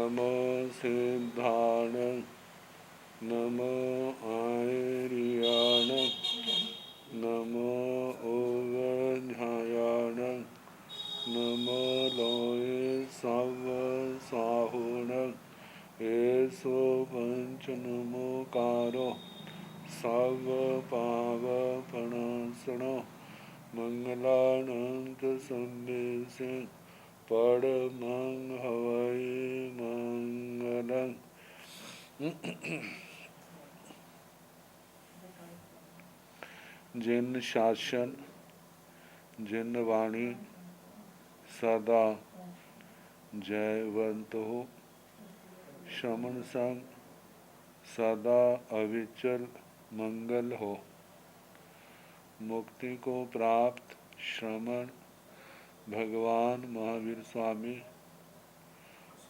नमो सिद्धाण नमो आयर्याण नमो ओवध्यायाण नमो लोये सव साहुण एसो पंच नमोकारो सव पावपणासनो मंगलानंत संदेशे परमं हवै मंगलं। जिन शासन जिन वाणी सदा जयवंत हो, शमन संग सदा अविचल मंगल हो। मुक्ति को प्राप्त श्रमण भगवान महावीर स्वामी,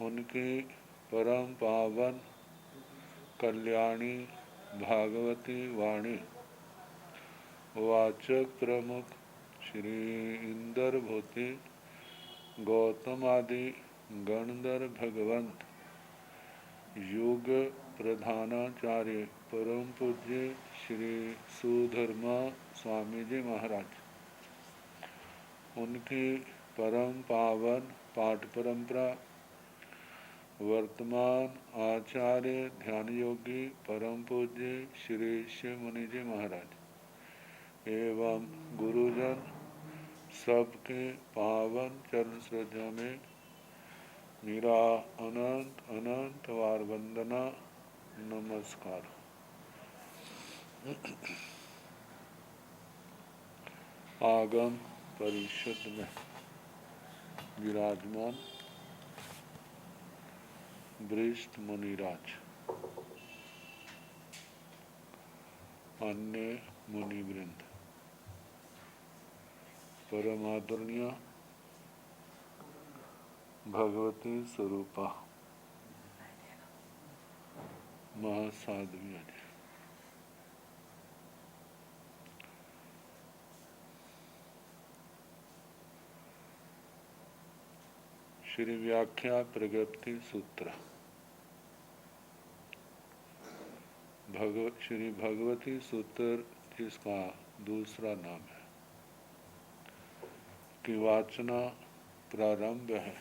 उनकी परम पावन कल्याणी भागवती वाणी वाचक प्रमुख श्री इंदर भूति गौतम आदि गणधर भगवंत युग प्रधानाचार्य परम पूज्य श्री सुधर्मा स्वामी जी महाराज, उनकी परम पावन पाठ परंपरा वर्तमान आचार्य ध्यान योगी परम पूज्य श्री शिव मुनि जी महाराज एवं गुरुजन सबके पावन चरण श्रद्धा में मेरा अनंत अनंत वार वंदना नमस्कार। आगम परिषद में विराजमान वरिष्ठ मुनिराज, अन्य मुनिवृंद, परम आदरणीय भगवती स्वरूपा महासाध्वी, श्री व्याख्या प्रगति सूत्र श्री भगवती सूत्र जिसका दूसरा नाम है की वाचना प्रारंभ है।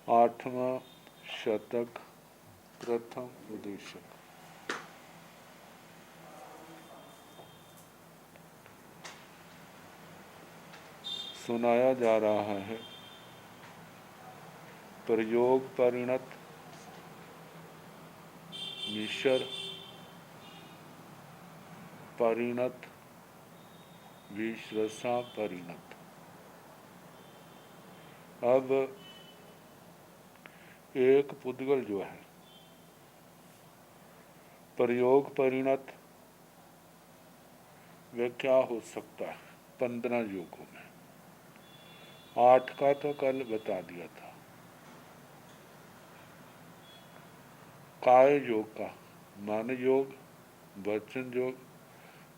आठवां शतक प्रथम उद्देशक। सुनाया जा रहा है प्रयोग परिणत मिश्र परिणत विश्वसा परिणत। अब एक पुद्गल जो है प्रयोग परिणत वे क्या हो सकता है 15 योगों में, 8 का तो कल बता दिया था। काय योग का मन योग वचन योग,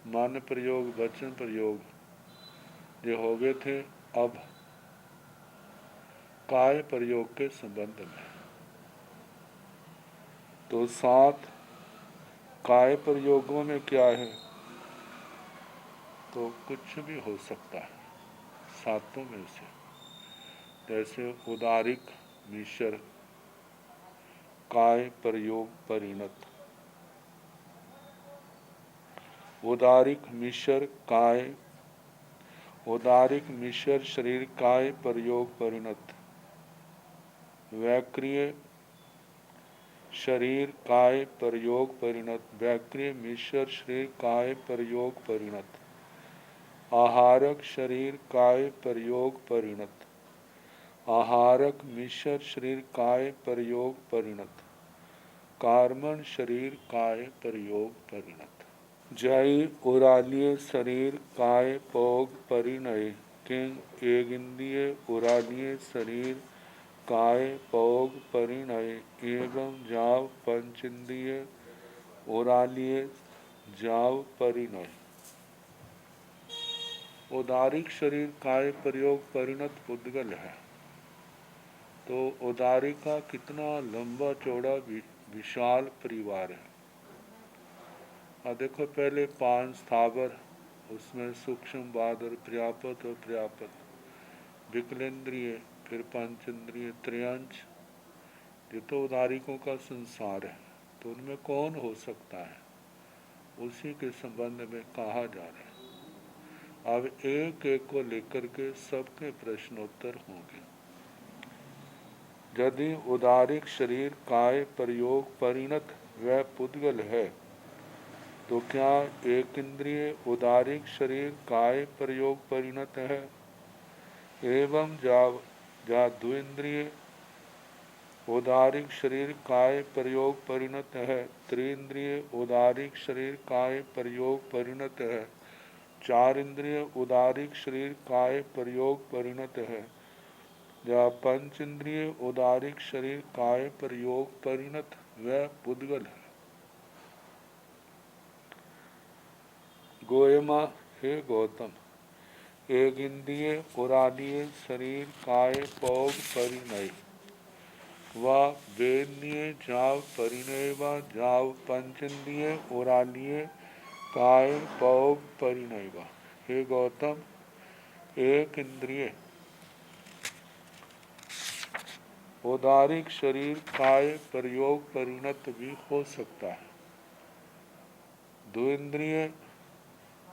मन प्रयोग वचन प्रयोग जो हो गए थे। अब काय प्रयोग के संबंध में तो 7 काय प्रयोगों में क्या है, तो कुछ भी हो सकता है सातों में से। जैसे उदारिक मिश्र काय प्रयोग परिणत, उदारिक मिश्र काय, उदारिक मिश्र शरीर काय प्रयोग परिणत, वैक्रिय शरीर काय प्रयोग परिणत, वैक्रिय मिश्र शरीर काय प्रयोग परिणत, आहारक शरीर काय प्रयोग परिणत, आहारक मिश्र शरीर काय प्रयोग परिणत, कार्मण शरीर काय प्रयोग परिणत, जय उरालीय शरीर काय पोग परिणय, किंग एगिंदीय उरालीय शरीर काय पोग परिणय, एवं जाव पंचेंद्रिय उरालीय जाव परिणय। उदारिक शरीर काय प्रयोग परिणत पुद्गल है। तो उदारी का कितना लंबा चौड़ा विशाल परिवार है। और देखो पहले 5 स्थावर, उसमें सूक्ष्म, बादर, पर्यापत और पर्यापत, विकलेंद्रिय, फिर पंचेंद्रिय, त्रयंच, ये तो उदारिकों का संसार है। तो उनमें कौन हो सकता है, उसी के संबंध में कहा जा रहा है। अब एक एक को लेकर के सबके प्रश्नोत्तर होंगे। यदि उदारिक शरीर काय प्रयोग परिणत व पुद्गल है, तो क्या एक इंद्रिय उदारिक शरीर काय प्रयोग परिणत है? एवं जा द्विंद्रिय उदारिक शरीर काय प्रयोग परिणत है, त्रिंद्रिय उदारिक शरीर काय प्रयोग परिणत है, 4 इंद्रिय उदारिक शरीर काय प्रयोग परिणत है, या 5 इंद्रिय उदारिक शरीर काय प्रयोग परिणत व पुद्गल है। गोयमा, हे गौतम, एक इंद्रिय उरादीय शरीर काय पौग परिणय व वेदनीय जाव परिणय व जाव पंचेंद्रिय उरादीय काय पौग परिणय व। हे गौतम, एक इंद्रिय उदारिक शरीर काय प्रयोग परिणत भी हो सकता है, द्विंद्रिय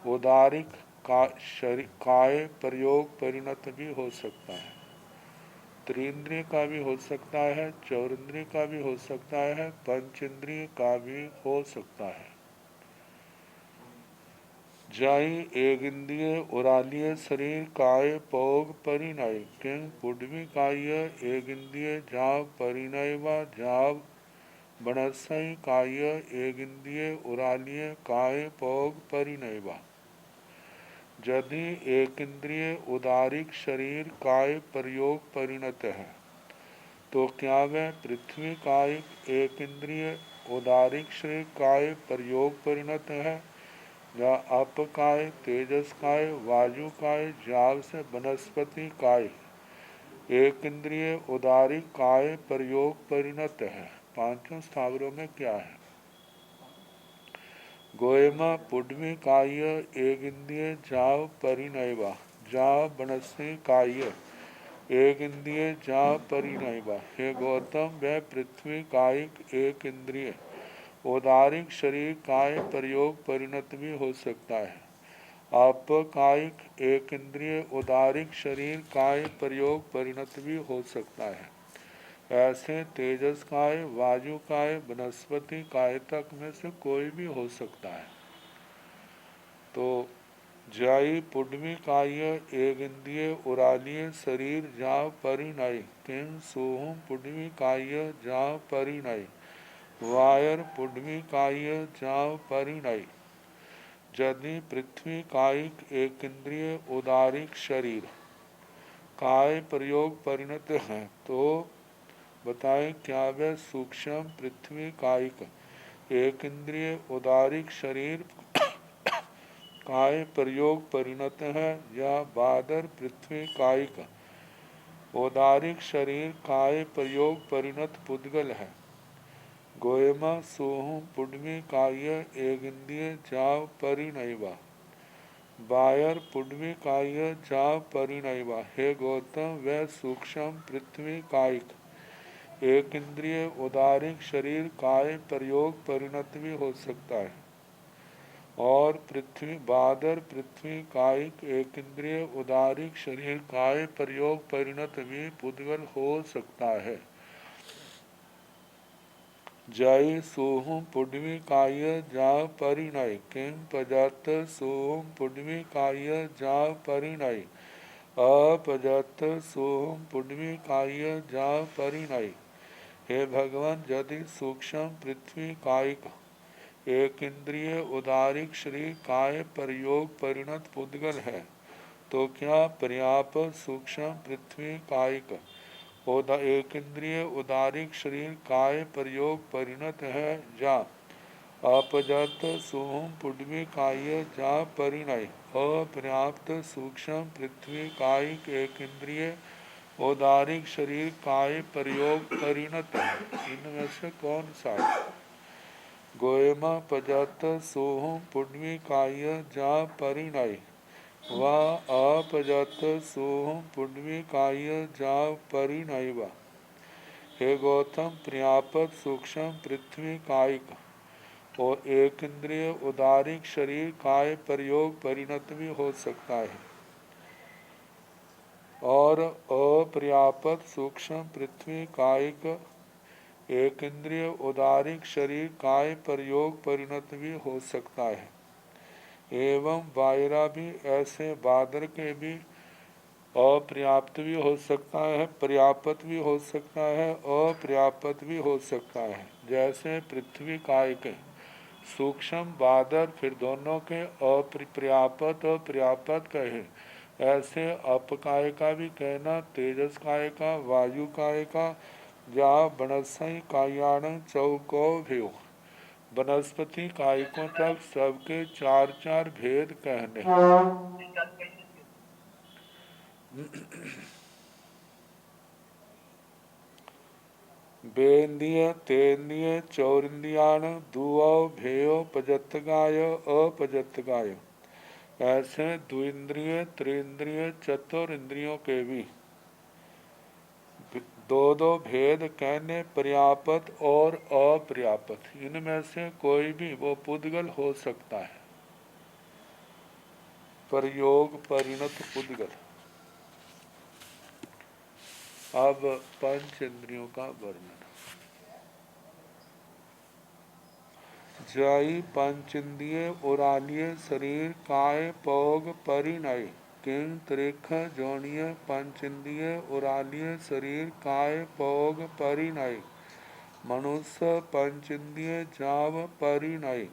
उदारिक काय प्रयोग परिणत भी हो सकता है, त्रिंद्रिय का भी हो सकता है, चौरिंद्रिय का भी हो सकता है, पंचेंद्रिय का भी हो सकता है। जाई एक इंद्रिय उरालीय शरीर काय पौग परिणय किंग पुडवी काय एक इंद्रिय जाव परिणय व जाव बनसई काय एक इंद्रिय उरालीय काय पौग परिणय व। यदि एक इंद्रिय उदारिक शरीर काय प्रयोग परिणत है, तो क्या वह पृथ्वी काय एक इंद्रिय उदारिक शरीर काय प्रयोग परिणत है, या अप काय, तेजस काय, वायु काय, जाव से वनस्पति काय एक इंद्रिय उदारिक काय प्रयोग परिणत है। 5 स्थावरों में क्या है? गोयमा पुडवी काय एक इंद्रिय जाव परिणय व जाव बनस्वी काय एक इंद्रिय जाव परिणय व। हे गौतम, वह पृथ्वी कायिक एक इंद्रिय उदारिक शरीर काय प्रयोग परिणत भी हो सकता है, आप कायिक एक इंद्रिय उदारिक शरीर काय प्रयोग परिणत भी हो सकता है। ऐसे तेजस काय, वायु काय, वनस्पति काय तक में से कोई भी हो सकता है। तो जाई पुडवी काय एक इंद्रिय उरालीय शरीर जाव परिणय किम सोहम पुडवी काय जाव परिणय वायर पुडवी काय जाव परिणय। यदि पृथ्वी कायिक एक इंद्रिय उदारिक शरीर काय प्रयोग परिणत है, तो बताएं क्या वह सूक्ष्म पृथ्वी कायिक एक इंद्रिय उदारिक शरीर काय प्रयोग परिणत है, या बादर पृथ्वी कायिक उदारिक शरीर काय प्रयोग परिणत पुद्गल है। गोयमा सोहम पुडवी काय एक इंद्रिय जाव परिणय व बायर पुडवी काय जाव परिणय व। हे गौतम, वह सूक्ष्म पृथ्वी कायिक एक इंद्रिय उदारिक शरीर काय प्रयोग परिणत भी हो सकता है, और बादर पृथ्वी कायिक एक इंद्रिय उदारिक शरीर काय प्रयोग परिणत भी पुद्गल हो सकता है। जय सोहम पुडवी काय जाव परिणय किम पजत सोहम पुडवी काय जाव परिणय अपजत सोहम पुडवी काय जाव परिणय। हे भगवान, यदि सूक्ष्म पृथ्वी कायिक एक इंद्रिय उदारिक शरीर काय प्रयोग परिणत पुद्गल है, तो क्या पर्याप्त सूक्ष्म पृथ्वी कायिक एक इंद्रिय उदारिक शरीर काय प्रयोग परिणत है, या अपजत सोहम पुडवी काय जा परिणय अपर्याप्त सूक्ष्म पृथ्वी कायिक एक इंद्रिय औदारिक शरीर काय प्रयोग परिणत है। इनमें से कौन सा है? गोयमा पजत सोहम पुडवी काय जा परिणय व अपजत सोहम पुडवी काय जा परिणय व। हे गौतम, पर्याप्त सूक्ष्म पृथ्वी कायिक और एक इंद्रिय उदारिक शरीर काय प्रयोग परिणत भी हो सकता है और अपर्याप्त सूक्ष्म पृथ्वी कायिक एक इंद्रिय उदारिक शरीर काय प्रयोग परिणत भी हो सकता है। एवं वायरा भी ऐसे बादर के भी अपर्याप्त भी हो सकता है, पर्याप्त भी हो सकता है, अपर्याप्त भी हो सकता है। जैसे पृथ्वी काय के सूक्ष्म बादर फिर दोनों के अपर्याप्त और पर्याप्त कहे, ऐसे अपकाय का भी कहना तेजस काय का, वायु काय का, या बनस्सई कायाण चौको भयो वनस्पति कायकों तक सबके चार चार भेद कहने। बेंद्रिय तेंद्रिय चौरिंद्रियाण दुओ भेयो पजत्गाय अपजत्गाय। ऐसे द्विंद्रिय त्रिंद्रिय चतुर इंद्रियों के भी दो दो भेद कहने, पर्याप्त और अपर्याप्त। इनमें से कोई भी वो पुद्गल हो सकता है, प्रयोग परिणत पुद्गल। अब पंच इंद्रियों का वर्णन। जाई पंचेंद्रिय उरालिय शरीर काय पौग परिणय किंग त्रिख जोनिय पंचेंद्रिय उरालिय शरीर काय पौग परिणय मनुष्य पंचेंद्रिय जाव परिणय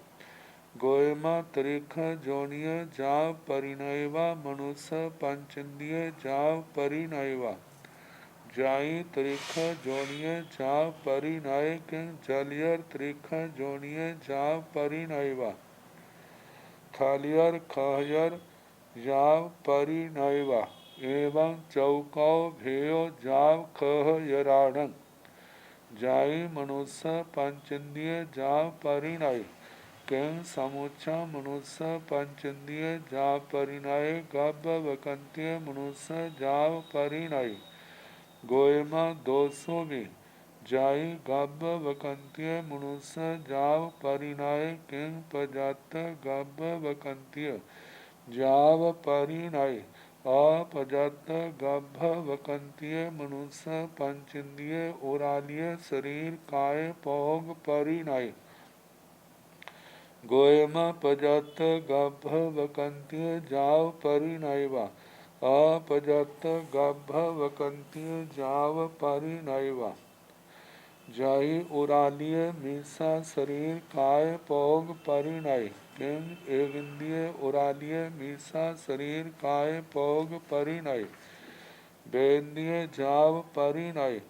गोयमा त्रिख जोनिय जाव परिणयवा मनुष्य पंचेंद्रिय जाव परिणयवा जाई त्रिख जोनिय जाव परिणय किंग जलियर त्रिख जोनिय जाव परिणयवा थलियर खहयर जाव परिणयवा एवं चौकौ भेयो जाव खहयराणं जाई मनुष्य पंचेंद्रिय जाव परिणय किंग समुच्चा मनुष्य पंचेंद्रिय जाव परिणय गब्ब वकंत्य मनुष्य जाव परिणय गोयमा दोषो में जाई गब्ब वकंत्य मनुष्य जाव परिणय किंग पजत गब्ब वकंत्य जाव परिणय अपजत गब्ब वकंत्य मनुष्य पंचेंद्रिय उरालिय शरीर काय पौग परिणय गोयमा पजत गब्ब वकंत्य जाव परिणयवा अपजत गब्ब वकंत्य जाव परिणयवा जाई उरालिय मीसा शरीर काय पौग परिणय किंग एगिंद्रिय उरालिय मीसा शरीर काय पौग परिणय बेंद्रिय जाव परिणय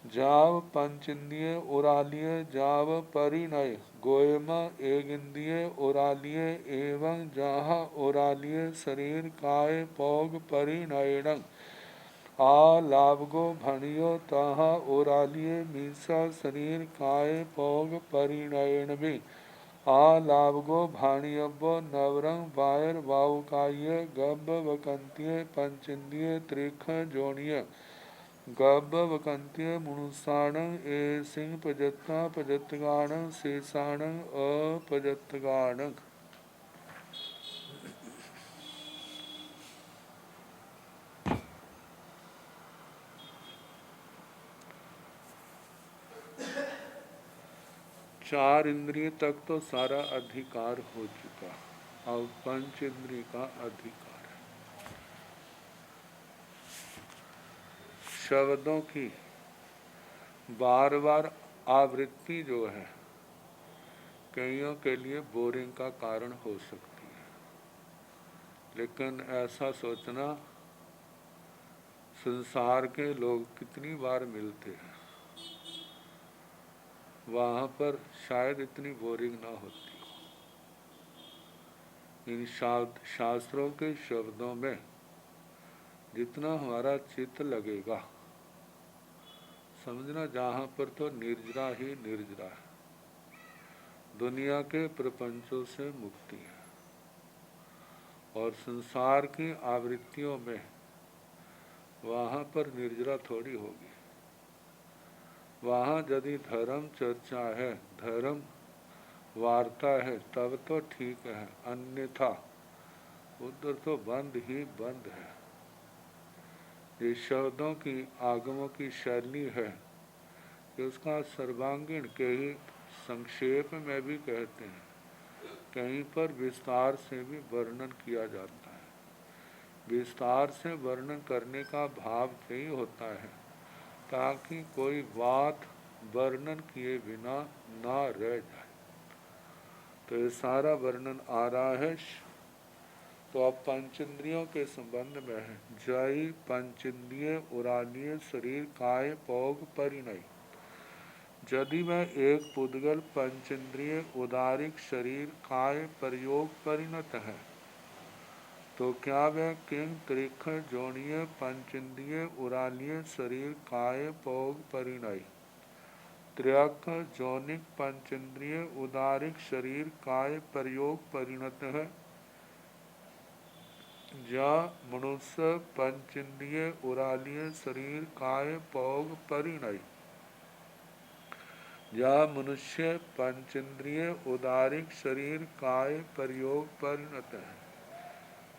जाव पंचेंद्रिय उरालिय जाव परिणय गोयमा एगिंद्रिय उरालिय एवं जहाँ उरालिय शरीर काय पौग परिणयणं आ लाभगो भणियो तहाँ उरालिय मीसा शरीर काय पौग परिणयण भी आ लाभगो भाणियब्बो नवरंग वायर वावकाय गब्ब वकंत्य पंचेंद्रिय त्रिख जोनिय गब्ब वकंत्य मनुष्याणं ए सिंह पजत्ता पजत्गाणं शेषाणं अपजत्गाणं। चार इंद्रिय तक तो सारा अधिकार हो चुका, अब पंच इंद्रिय का अधिकार है। शब्दों की बार बार आवृत्ति जो है कईयों के लिए बोरिंग का कारण हो सकती है, लेकिन ऐसा सोचना संसार के लोग कितनी बार मिलते हैं, वहाँ पर शायद इतनी बोरिंग ना होती। इन शास्त्रों के शब्दों में जितना हमारा चित्त लगेगा, समझना जहाँ पर तो निर्जरा ही निर्जरा है, दुनिया के प्रपंचों से मुक्ति है। और संसार की आवृत्तियों में वहाँ पर निर्जरा थोड़ी होगी। वहाँ यदि धर्म चर्चा है, धर्म वार्ता है, तब तो ठीक है, अन्यथा उधर तो बंद ही बंद है। ये शब्दों की आगमों की शैली है कि उसका सर्वांगीण के ही संक्षेप में भी कहते हैं, कहीं पर विस्तार से भी वर्णन किया जाता है। विस्तार से वर्णन करने का भाव यही होता है ताकि कोई बात वर्णन किए बिना ना रह जाए। तो ये सारा वर्णन आ रहा है। तो अब पंचेंद्रियों के संबंध में है। जय पंचेंद्रिय उरानीय शरीर काय भोग परिणय। यदि वह एक पुद्गल पंचेंद्रिय उदारिक शरीर काय प्रयोग परिणत है, तो क्या वह किंग त्रिख जोड़िए पंचेंद्रिय उरानीय शरीर काय भोग परिणय त्र्यक जोनिक पंचेंद्रिय उदारिक शरीर काय प्रयोग परिणत है। या मनुष्य पंचेंद्रिय उरालीय शरीर काय भोग परिणय, या मनुष्य पंचेंद्रिय उदारिक शरीर काय प्रयोग परिणत है।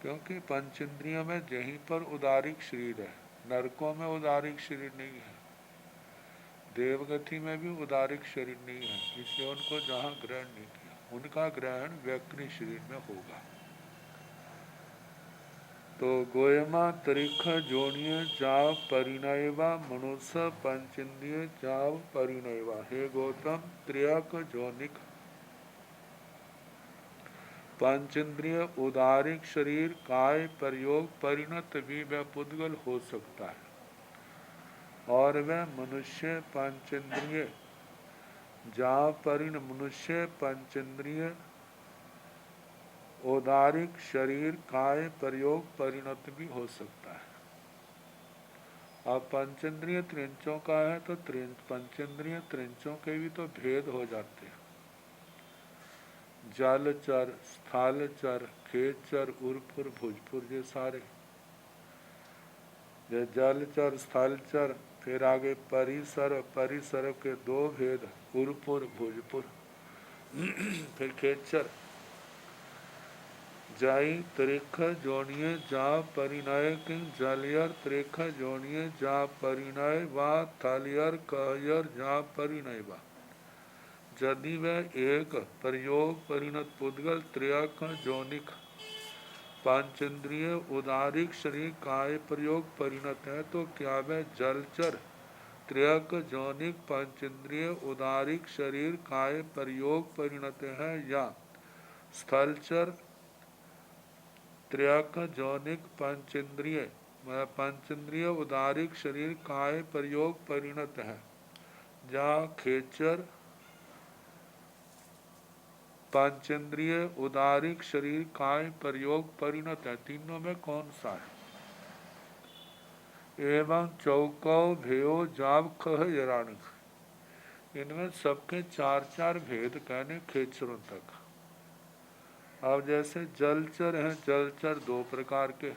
क्योंकि पंचेंद्रियों में यहीं पर उदारिक शरीर है, नरकों में उदारिक शरीर नहीं है, देवगति में भी उदारिक शरीर नहीं है, इसलिए उनको जहाँ ग्रहण नहीं किया, उनका ग्रहण व्यक्ति शरीर में होगा। तो गोयमा त्रिख जोड़िए जाव परिणयवा मनुष्य पंचेंद्रिय जाव परिणयवा। हे गौतम, त्र्यक जोनिक पंचेंद्रिय उदारिक शरीर काय प्रयोग परिणत भी वह पुद्गल हो सकता है, और वह मनुष्य पंचेंद्रिय जाव परिण मनुष्य पंचेंद्रिय उदारिक शरीर काय प्रयोग परिणत भी हो सकता है। अब पंचेंद्रिय त्रिंचों का है तो पंचेंद्रिय त्रिंचों के भी तो भेद हो जाते हैं। जलचर, स्थलचर, खेचर, उर्फुर, भुजपुर, ये सारे ये जलचर, स्थलचर, फिर आगे परिसर, परिसर के दो भेद, उर्फुर, भुजपुर, फिर खेचर। जाई त्रिख जोड़िए जा परिणय किंग जलियर त्रिख जोड़िए जा परिणय व थलियर कहयर जा परिणय वा। यदि वह एक प्रयोग परिणत पुद्गल त्र्यक जोनिक पंचेंद्रिय उदारिक शरीर काय प्रयोग परिणत है, तो क्या वह जलचर त्र्यक जोनिक पंचेंद्रिय उदारिक शरीर काय प्रयोग परिणत है, या स्थलचर त्र्यक जोनिक पंचेंद्रिय उदारिक शरीर काय प्रयोग परिणत है, या खेचर पंचेंद्रिय उदारिक शरीर काय प्रयोग परिणत है। तीनों में कौन सा है। एवं चौको भेयो जाव खह यराणिक, इनमें सबके चार चार भेद कहने खेचरों तक। अब जैसे जलचर हैं, जलचर दो प्रकार के,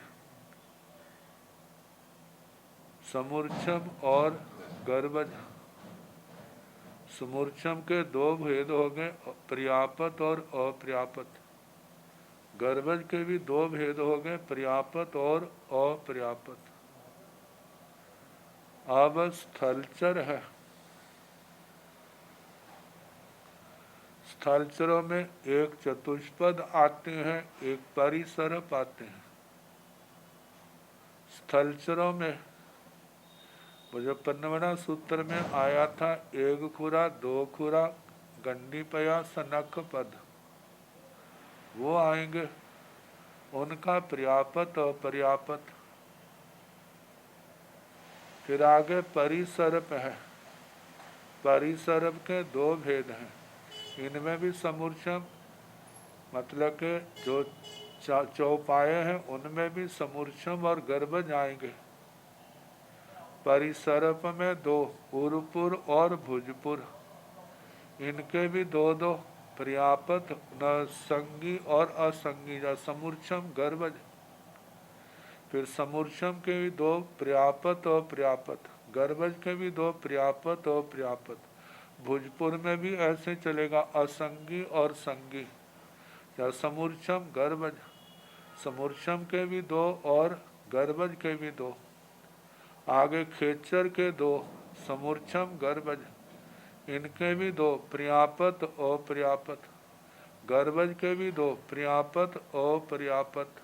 समूर्छम और गर्भज। समूर्छम के दो भेद हो गए, पर्यापत और अपर्यापत। गर्भज के भी दो भेद हो गए, पर्यापत और अपर्यापत। अब स्थलचर है, स्थलचरों में एक चतुष्पद आते हैं, एक परिसरप आते हैं। स्थलचरों में वो जो 55 सूत्र में आया था, एक खुरा, दो खुरा, गंडी पया, सनख पद, वो आएंगे। उनका पर्यापत और पर्यापत। फिर आगे परिसर्प है, परिसर्प के दो भेद हैं, इनमें भी समूर्छम मतलब के जो चौपाए हैं उनमें भी समूर्छम और गर्भज आएंगे। परिसर्प में दो, उरपुर और भुजपुर, इनके भी दो दो, पर्यापत न संगी और असंगी या समूर्छम गर्भज। फिर समूर्छम के भी दो, पर्यापत और पर्यापत, गर्भज के भी दो, पर्यापत और पर्यापत। भोजपुर में भी ऐसे चलेगा, असंगी और संगी या समूर्छम गर्भज। समूर्छम के भी दो और गर्भज के भी दो। आगे खेचर के दो, समूर्छम गर्भज, इनके भी दो, पर्यापत और पर्यापत। गर्भज के भी दो, पर्यापत और पर्यापत।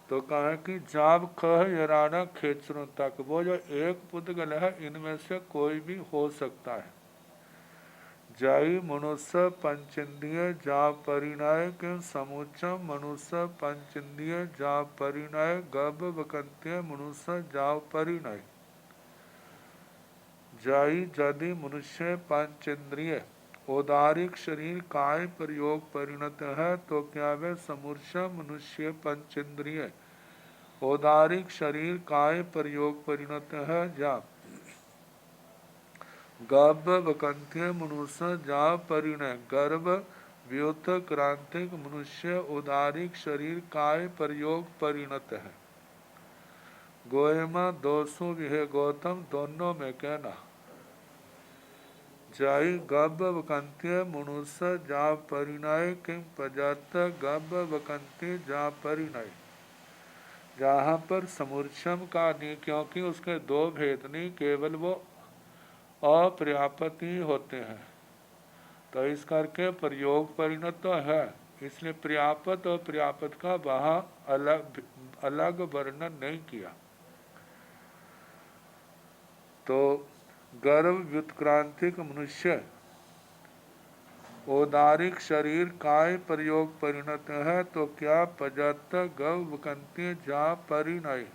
तो कहा कि जाब कह यराना खेचरों तक, वो जो एक पुद्गल है इनमें से कोई भी हो सकता है। जाई मनुष्य पंचेंद्रिय जा परिणय के समुच्चम मनुष्य पंचेंद्रिय जा परिणय गब वकंत्य मनुष्य जा परिणय। जाई यदि मनुष्य पंचेंद्रिय औदारिक शरीर काय प्रयोग परिणत है, तो क्या वे समूर्छा मनुष्य पंचेंद्रिय औदारिक शरीर काय प्रयोग परिणत है। जा गर्भ वकंत्य मनुष्य जा परिणय गर्भ व्युत क्रांतिक मनुष्य औदारिक शरीर काय प्रयोग परिणत है। गोयमा दोषो विहे गौतम दोनों में कहना। जाई गब वकंत्य मनुष्य जा परिणय किम प्रजात गब वकंत्य जा परिणय। जहाँ पर समूर्छम का नहीं, क्योंकि उसके दो भेद नहीं, केवल वो अपर्याप्त ही होते हैं, तो इस करके प्रयोग परिणत तो है, इसलिए पर्याप्त और पर्याप्त का वहाँ अलग वर्णन नहीं किया। तो गर्भ व्युत्क्रांतिक मनुष्य औदारिक शरीर काय प्रयोग परिणत है, तो क्या पजत गव वकंत्य जा परिणय।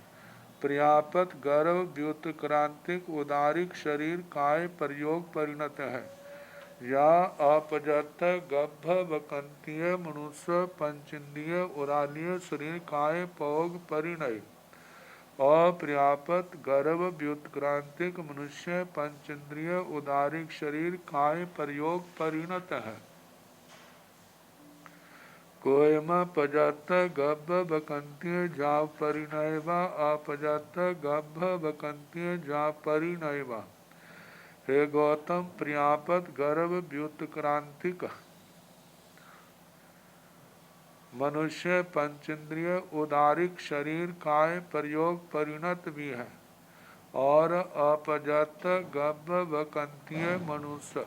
पर्याप्त गर्भ व्युत्क्रांतिक उदारिक शरीर काय प्रयोग परिणत है, या अपजत गभ वकंतीय मनुष्य पंचेंद्रिय उरालीय शरीर काय पौग परिणय। अपर्याप्त गर्भ व्युत्क्रांतिक मनुष्य पंचेंद्रिय उदारिक शरीर काय प्रयोग परिणत है। कोयमा पजत गभ वकंतीय जा परिणय व अपजत गभ वकंतीय जा परिणय व। हे गौतम, पर्याप्त गर्भ व्युत्क्रांतिक मनुष्य पंचेंद्रिय उदारिक शरीर काय प्रयोग परिणत भी है, और अपजत गभ वकंतीय मनुष्य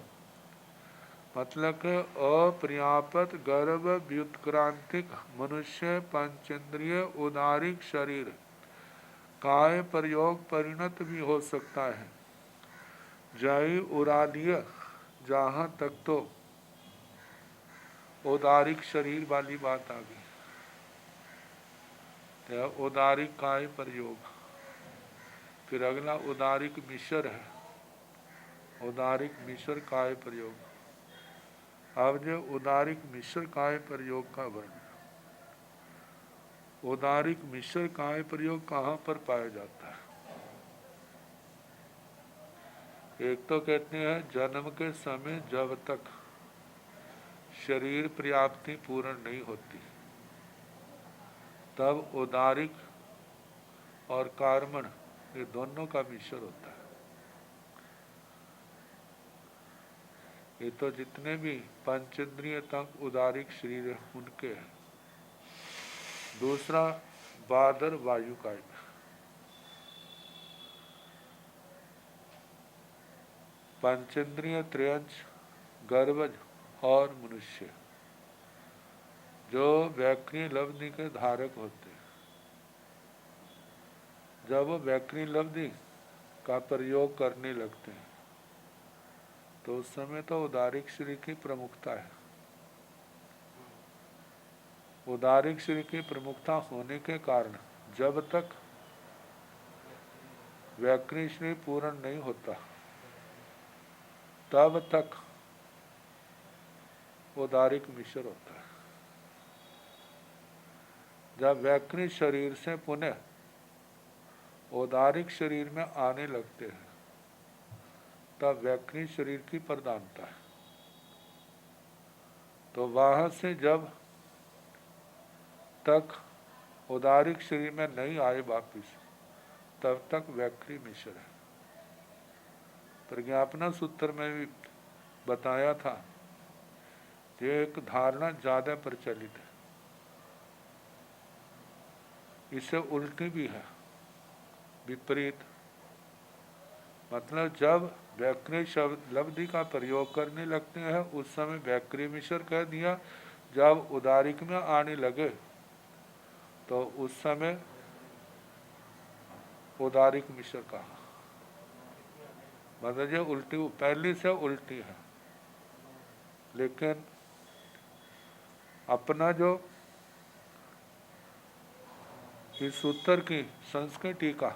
मतलब के अपर्याप्त गर्भ व्युत्क्रांतिक मनुष्य पंचेंद्रिय उदारिक शरीर काय प्रयोग परिणत भी हो सकता है। जय उरालीय, जहाँ तक तो औदारिक शरीर वाली बात आ गई, तो औदारिक काय प्रयोग। फिर अगला उदारिक मिश्र है, उदारिक मिश्र काय प्रयोग। अब जो उदारिक मिश्र काय प्रयोग का वर्णन। उदारिक मिश्र काय प्रयोग कहाँ पर पाया जाता है। एक तो कहते हैं जन्म के समय जब तक शरीर पर्याप्ति पूर्ण नहीं होती, तब उदारिक और कार्मण ये दोनों का मिश्र होता है। ये तो जितने भी पंचेंद्रिय तक उदारिक शरीर है उनके हैं। दूसरा बादर वायु का पंचेंद्रिय त्रयंश गर्भज और मनुष्य जो व्याक्रिय लब्धि के धारक होते हैं, जब वो व्याक्रिय लब्धि का प्रयोग करने लगते हैं तो उस समय तो उदारिक शरीर की प्रमुखता है। उदारिक शरीर की प्रमुखता होने के कारण जब तक व्याक्रिय शरीर पूर्ण नहीं होता, तब तक उदारिक मिश्र होता है। जब वैकृत शरीर से पुनः उदारिक शरीर में आने लगते हैं तब वैकृत शरीर की प्रधानता है। तो वहां से जब तक उदारिक शरीर में नहीं आए वापिस तब तक वैकृत मिश्र है। प्रज्ञापना सूत्र में भी बताया था ये एक धारणा ज्यादा प्रचलित है, इससे उल्टी भी है, विपरीत। मतलब जब वैकृत शब्द लब्धि का प्रयोग करने लगते हैं उस समय वैकृत मिश्र कह दिया, जब उदारिक में आने लगे तो उस समय उदारिक मिश्र कहा। मतलब ये उल्टी, पहली से उल्टी है। लेकिन अपना जो इस सूत्र की संस्कृत टीका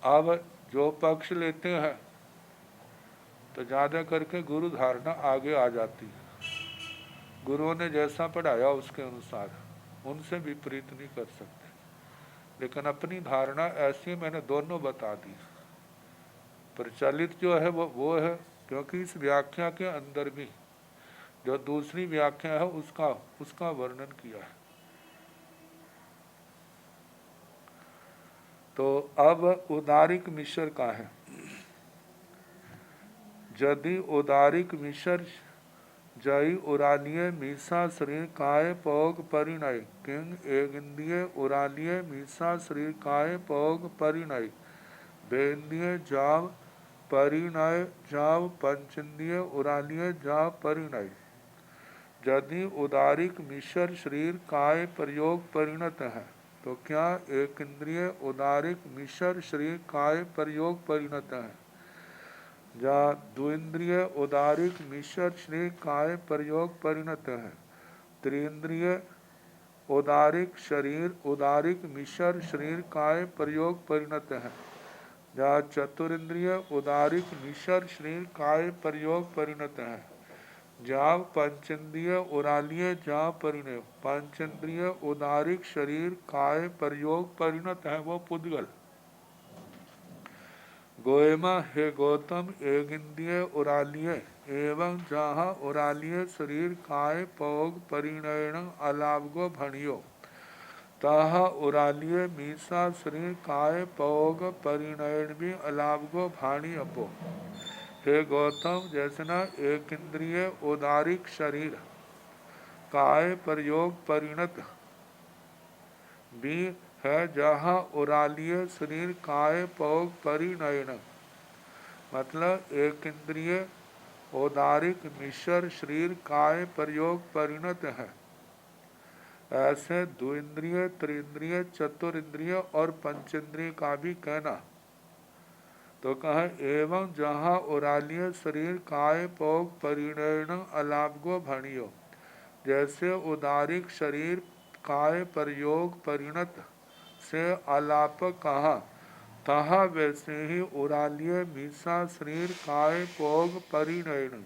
अब जो पक्ष लेते हैं तो ज़्यादा करके गुरु धारणा आगे आ जाती है। गुरुओं ने जैसा पढ़ाया उसके अनुसार, उनसे विपरीत नहीं कर सकते। लेकिन अपनी धारणा ऐसी मैंने दोनों बता दी। प्रचलित जो है वो है, क्योंकि इस व्याख्या के अंदर भी जो दूसरी व्याख्या है उसका वर्णन किया है। तो अब उदारिक मिश्र का है। यदि उदारिक मिश्र जय उरालिय मीसा शरीर काय पौग परिणय किंग एगिंदिय उरालिय मीसा शरीर काय पौग परिणय बेंदिय जाव परिणय जाव पंचंदिय उरालिय जाव परिणय। यदि उदारिक मिश्र शरीर काय प्रयोग परिणत है तो क्या एक इंद्रिय उदारिक मिश्र शरीर काय प्रयोग परिणत है? या द्विंद्रिय उदारिक मिश्र शरीर काय प्रयोग परिणत है? त्रिंद्रिय उदारिक शरीर उदारिक मिश्र शरीर काय प्रयोग परिणत है? या चतुरिंद्रिय उदारिक मिश्र शरीर काय प्रयोग परिणत है? जाव पंचेंद्रिय उरालिय जाव परिणय पंचेंद्रिय उदारिक शरीर काय प्रयोग परिणत है वो पुद्गल। गोयमा हे गौतम एक इंद्रिय उरालिय एवं जहाँ उरालिय शरीर काय पौग परिणयन अलावगो भणियो ताहा उरालिय मीसा शरीर काय पौग परिणयन भी अलावगो भाणी अपो। हे गौतम जैसे ना एक इंद्रिय उदारिक शरीर काय प्रयोग परिणत भी है जहाँ उरालिय शरीर काय पौग परिणयन, मतलब एक इंद्रिय उदारिक मिश्र शरीर काय प्रयोग परिणत है। ऐसे द्विंद्रिय त्रिंद्रिय चतुरिंद्रिय और पंचेंद्रिय का भी कहना। तो कहे एवं जहाँ उरालिय शरीर काय पौग परिणयन अलापगो भणियो, जैसे उदारिक शरीर काय प्रयोग परिणत से अलाप कहा तहा वैसे ही उरालिय मीसा शरीर काय पौग परिणयन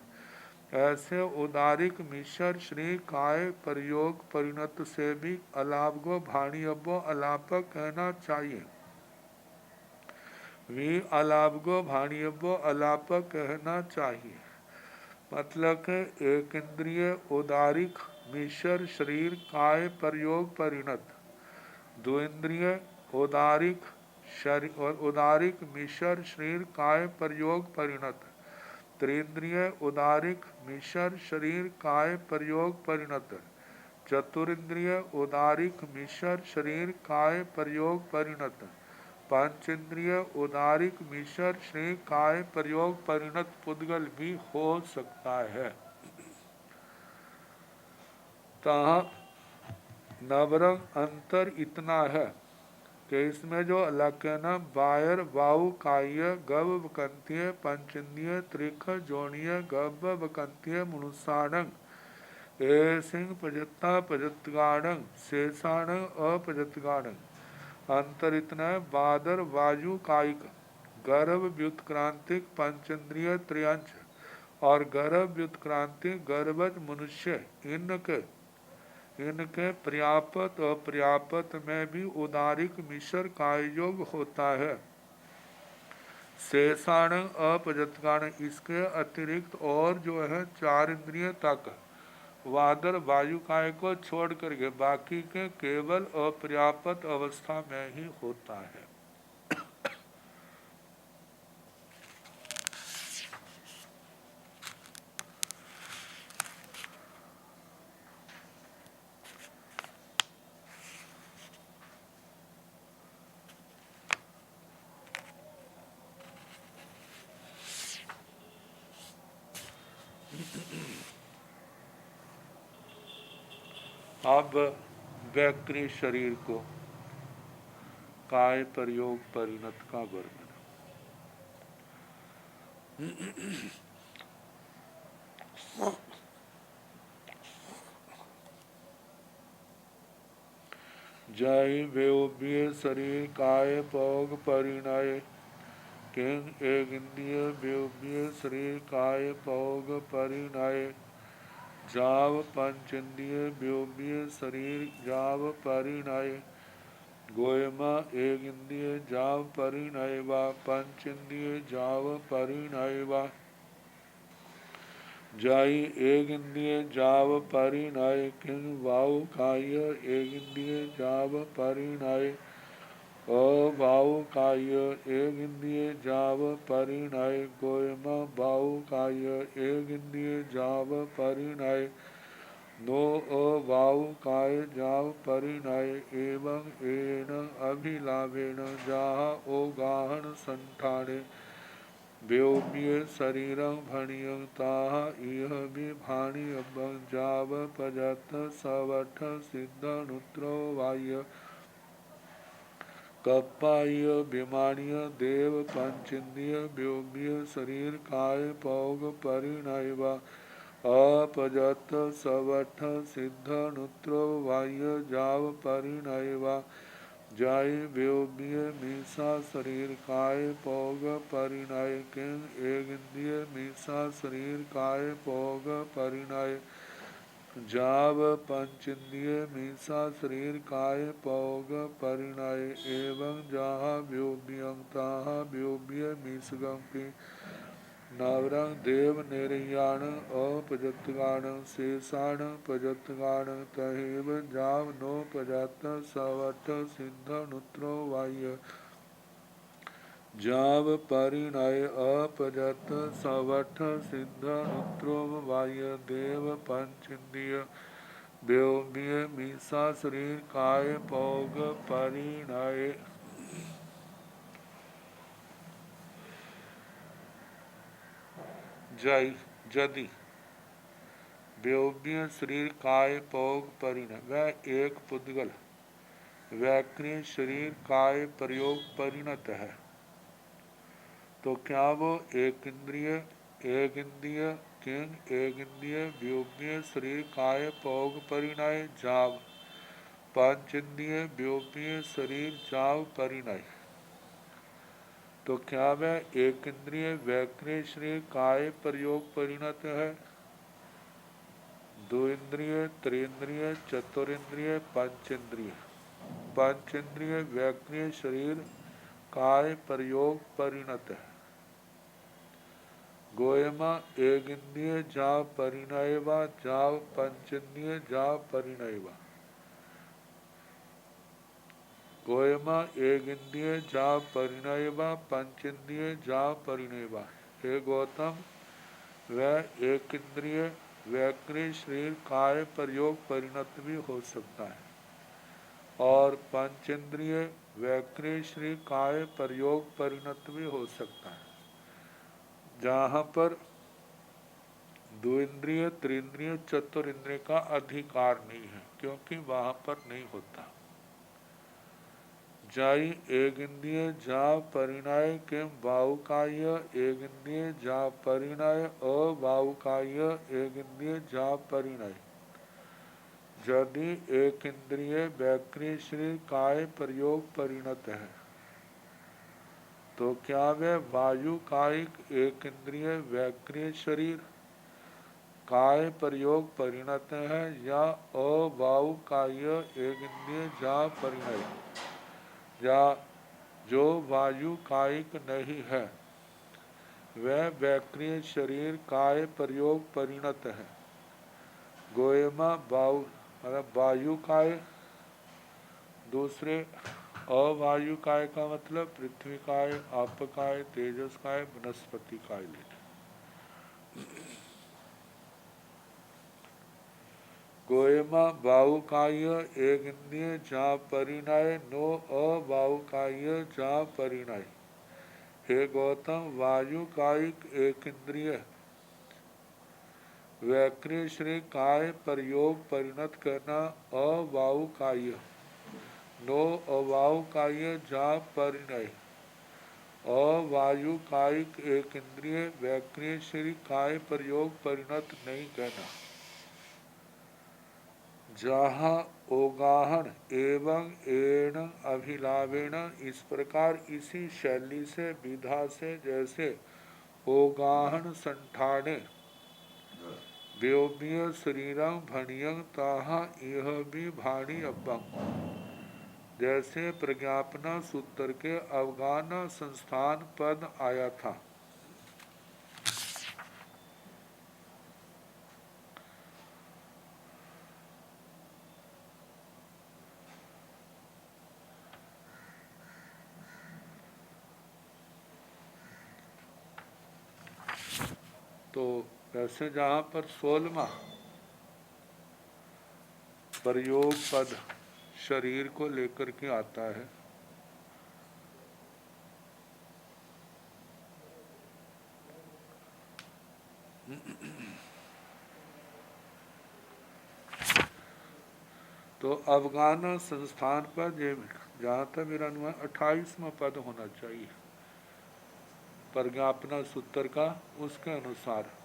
ऐसे उदारिक मिश्र शरीर काय प्रयोग परिणत से भी अलापगो भाणियबो अलाप कहना चाहिए। वी अलापगो भाणियबो अलाप कहना चाहिए। मतलब के एक इंद्रिय उदारिक मिश्र शरीर काय प्रयोग परिणत, द्विंद्रिय उदारिक शरीर और उदारिक मिश्र शरीर काय प्रयोग परिणत, त्रिंद्रिय उदारिक मिश्र शरीर काय प्रयोग परिणत, चतुरिंद्रिय उदारिक मिश्र शरीर काय प्रयोग परिणत, पंचेंद्रिय उदारिक मिश्र शरीर काय प्रयोग परिणत पुद्गल भी हो सकता है। तहाँ नवरंग अंतर इतना है कि इसमें जो अलक्यना बायर वायु काय्य गव वकंतीय पंचेंद्रिय त्रिख जोड़ीय गव वकंतीय मनुष्याणंग ए सिंह प्रजत्ता प्रजतगाणंग शेषाणंग अपजतगाणंग। अंतर इतना है बादर वायु कायिक गर्भ व्युत्क्रांतिक पंचेंद्रिय त्रयंच और गर्भ व्युत्क्रांतिक गर्भज मनुष्य इनके पर्याप्त और पर्याप्त में भी उदारिक मिश्र का योग होता है। शेषाण अपजतगाण इसके अतिरिक्त और जो है 4 इंद्रिय तक वादर वायु काय को छोड़ करके बाकी के केवल अपर्याप्त अवस्था में ही होता है। अब वैक्री शरीर को काय प्रयोग परिणत का वर्णन। जय व्योभ्य शरीर काय पौग परिणय किंग एक इंद्रिय व्योभ्य शरीर काय पौग परिणय जाव पंचेंद्रिय व्योभ्य शरीर जाव परिणय गोयमा एक इंद्रिय जाव परिणय व पंचेंद्रिय जाव परिणय व जाई एक इंद्रिय जाव परिणय किंग वाव काय एक इंद्रिय जाव परिणय अभाव काय एक इंद्रिय जाव परिणय गोयमा भाव काय एक इंद्रिय जाव परिणय नो अभाव काय जाव परिणय एवं एन अभिलाभेन जहा ओगाहन संठाने व्योम्य शरीरं भणियं ताह इह विभाणियं जाव पजत सवठ सिद्धनुत्रो वाय कप्पाय विमानीय देव पंचेंद्रिय व्योम्य शरीर काय पौग परिणय व अपजत सवठ सिद्धनुत्रो वाय जाव परिणय व जाय व्योम्य मीसा शरीर काय पौग परिणय किंग एक इंद्रिय मीसा शरीर काय पौग परिणय जाव पंचेंद्रिय मीसा शरीर काय पौग परिणय एवं जहा व्योम्यं ताहा व्योम्य मीसगंपि नवरं देव निर्याण अपजतगाण शेषाण पजतगाण तहेव जाव नो पजत सवठ सिद्धनुत्रो वाय जाव परिणय अपजत सवठ सिद्धनुत्रो वाय देव पंचेंद्रिय व्योम्य मीसा शरीर काय पौग परिणय जय यदि व्योम्य शरीर काय पौग परिणय वह एक पुद्गल वैक्रिय शरीर काय प्रयोग परिणत है तो क्या वो एक इंद्रिय किंग एक इंद्रिय व्योम्य शरीर काय पौग परिणय जाव पंचेंद्रिय व्योम्य शरीर जाव परिणय तो क्या वह एक इंद्रिय वैक्रिय शरीर काय प्रयोग परिणत है दो इंद्रिय त्रिंद्रिय चतुरिंद्रिय पंचेंद्रिय पंचेंद्रिय वैक्रिय शरीर काय प्रयोग परिणत है गोयमा एक इंद्रिय जाव परिणय व जाव पंचेंद्रिय जाव परिणय व गोयमा एक इंद्रिय जाव परिणय व पंचेंद्रिय जाव परिणय व हे गौतम वह एक इंद्रिय वैक्रिय शरीर काय प्रयोग परिणत भी हो सकता है और पंचेंद्रिय वैक्रिय शरीर काय प्रयोग परिणत भी हो सकता है जहाँ पर दो इंद्रिय त्रिंद्रिय चतुरिंद्रिय का अधिकार नहीं है क्योंकि वहाँ पर नहीं होता जाई एक इंद्रिय जा परिणय के बाहुकाय एक इंद्रिय जा परिणय अबाहुकाय एक इंद्रिय जा परिणय यदि एक इंद्रिय वैक्रिय शरीर काय प्रयोग परिणत है तो क्या वह वायु कायिक एक इंद्रिय वैक्रिय शरीर काय प्रयोग परिणत है या अवायु काय एक इंद्रिय जा परिणय या जो वायु कायिक नहीं है वह वैक्रिय शरीर काय प्रयोग परिणत है। गोयमा वायु काय, दूसरे अवायु काय का मतलब पृथ्वी काय, आप काय, तेजस काय, वनस्पति काय लेते। गोयमा वायु काय एक इंद्रिय जा परिणय नो अवायु काय जा परिणय। हे गौतम, वायु कायिक एक इंद्रिय वैक्रिय श्री काय प्रयोग परिणत करना अवायु काय नो अवायु काय जा परिणय। अवायु कायिक एक इंद्रिय वैक्रिय श्री काय प्रयोग परिणत नहीं कहना। जहाँ ओगाहन एवं एण अभिलावेण, इस प्रकार इसी शैली से विधा से जैसे ओगाहन संठाने व्योम्य शरीरं भणियं ताहा यह भी भाणी अब्बं, जैसे प्रज्ञापना सूत्र के अवगान संस्थान पद आया था। तो वैसे जहाँ पर 16वां प्रयोग पद शरीर को लेकर के आता है, तो अवगान संस्थान पर जहाँ तक मेरा अनुमान 28वां पद होना चाहिए प्रज्ञापना सूत्र का, उसके अनुसार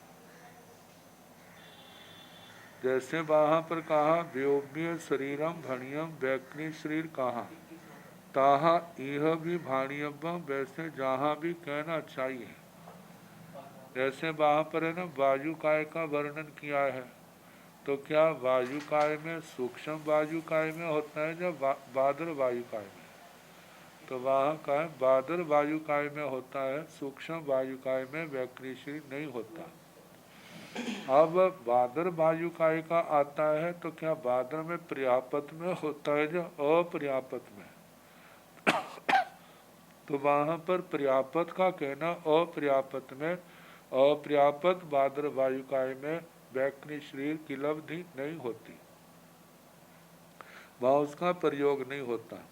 जैसे वहाँ पर कहा व्योम्य शरीरम भणियम वैक्रिय शरीर कहा ताहा यह भी भाणियम, वैसे जहाँ भी कहना चाहिए। जैसे वहाँ पर है ना वायु काय का वर्णन किया है, तो क्या वायु काय में सूक्ष्म वायु काय में होता है या बादर वायु काय में? तो वहाँ का बादर वायु काय में होता है, सूक्ष्म वायु काय में वैक्रिय शरीर नहीं होता। अब बादर वायु काय का आता है, तो क्या बादर में पर्यापत में होता है या अपर्यापत में? तो वहाँ पर पर्यापत का कहना अपर्यापत में, अपर्यापत बादर वायु काय में वैक्रिय शरीर की लब्धि नहीं होती, वहाँ उसका प्रयोग नहीं होता।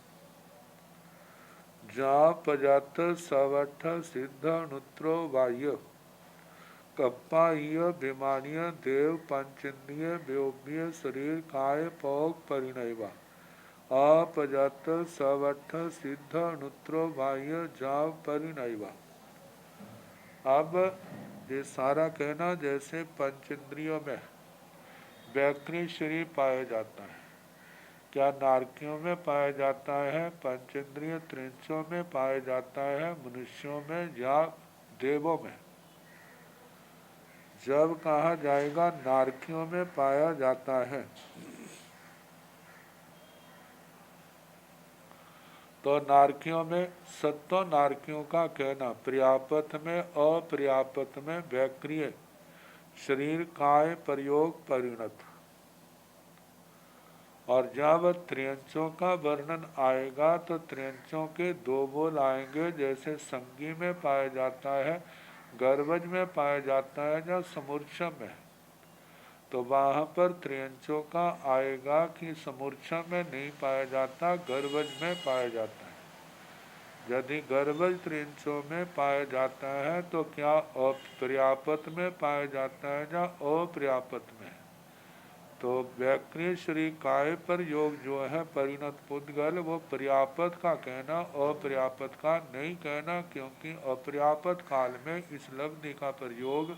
जा पजात सवठ सिद्ध नुत्रो वायु कप्पाय विमानीय देव पंचेन्द्रिय व्योम्य शरीर काय पौग परिणयवा अपजात सवठ सिद्ध नुत्रो बाह्य जाव परिणयवा। अब ये सारा कहना जैसे पंचेंद्रियों में वैक्रिय शरीर पाया जाता है, क्या नारकियों में पाया जाता है, पंचेंद्रिय त्रिंचों में पाया जाता है, मनुष्यों में या देवों में? जब कहा जाएगा नारकियों में पाया जाता है, तो नारकियों में सत्तों नारकियों का कहना पर्यापत में अपर्यापत में वैक्रिय शरीर काय प्रयोग परिणत। और जब त्रियंचों का वर्णन आएगा तो त्रियंचों के दो बोल आएंगे, जैसे संगी में पाया जाता है, गर्भज में पाया जाता है या समूर्छा में। तो वहाँ पर त्रियंचों का आएगा कि समूर्छा में नहीं पाया जाता, गर्भज में पाया जाता है। यदि गर्भज त्रियंचों में पाया जाता है तो क्या अपर्यापत में पाया जाता है या अपर्यापत में? तो वैक्रिय शरीर काय पर योग जो है परिणत पुद्गल, वो पर्यापत का कहना अपर्यापत का नहीं कहना, क्योंकि अपर्यापत काल में इस लब्धि का प्रयोग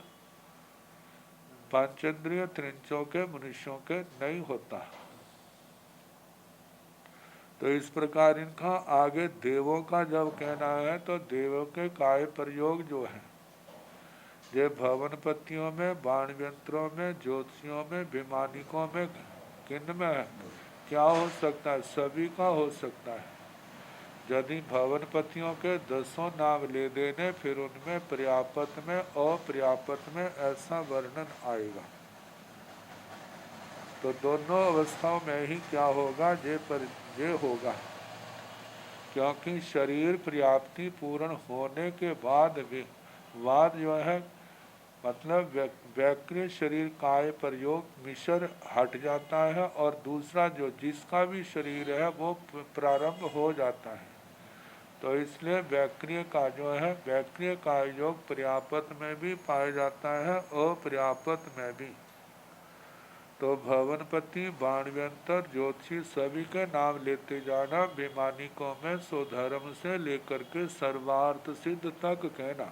पंचेंद्रिय त्रिंचों के मनुष्यों के नहीं होता। तो इस प्रकार इनका आगे देवों का जब कहना है तो देवों के काय प्रयोग जो है ये भवनपतियों में, बाणव्यंत्रों में, ज्योतिषियों में, विमानिकों में, किन में है? क्या हो सकता है? सभी का हो सकता है। यदि भवनपतियों के 10 नाम ले देने फिर उनमें पर्यापत में अपर्यापत में ऐसा वर्णन आएगा। तो दोनों अवस्थाओं में ही क्या होगा? ये होगा, क्योंकि शरीर पर्याप्ति पूर्ण होने के बाद भी जो है मतलब व्याक्रिय शरीर काय प्रयोग मिश्र हट जाता है और दूसरा जो जिसका भी शरीर है वो प्रारंभ हो जाता है। तो इसलिए व्याक्रिय का जो है व्याक्रिय का योग पर्यापत में भी पाया जाता है अपर्यापत में भी। तो भवनपति, बाणव्यंतर, ज्योतिषी सभी के नाम लेते जाना, विमानिकों में स्वधर्म से लेकर के सर्वार्थ सिद्ध तक कहना।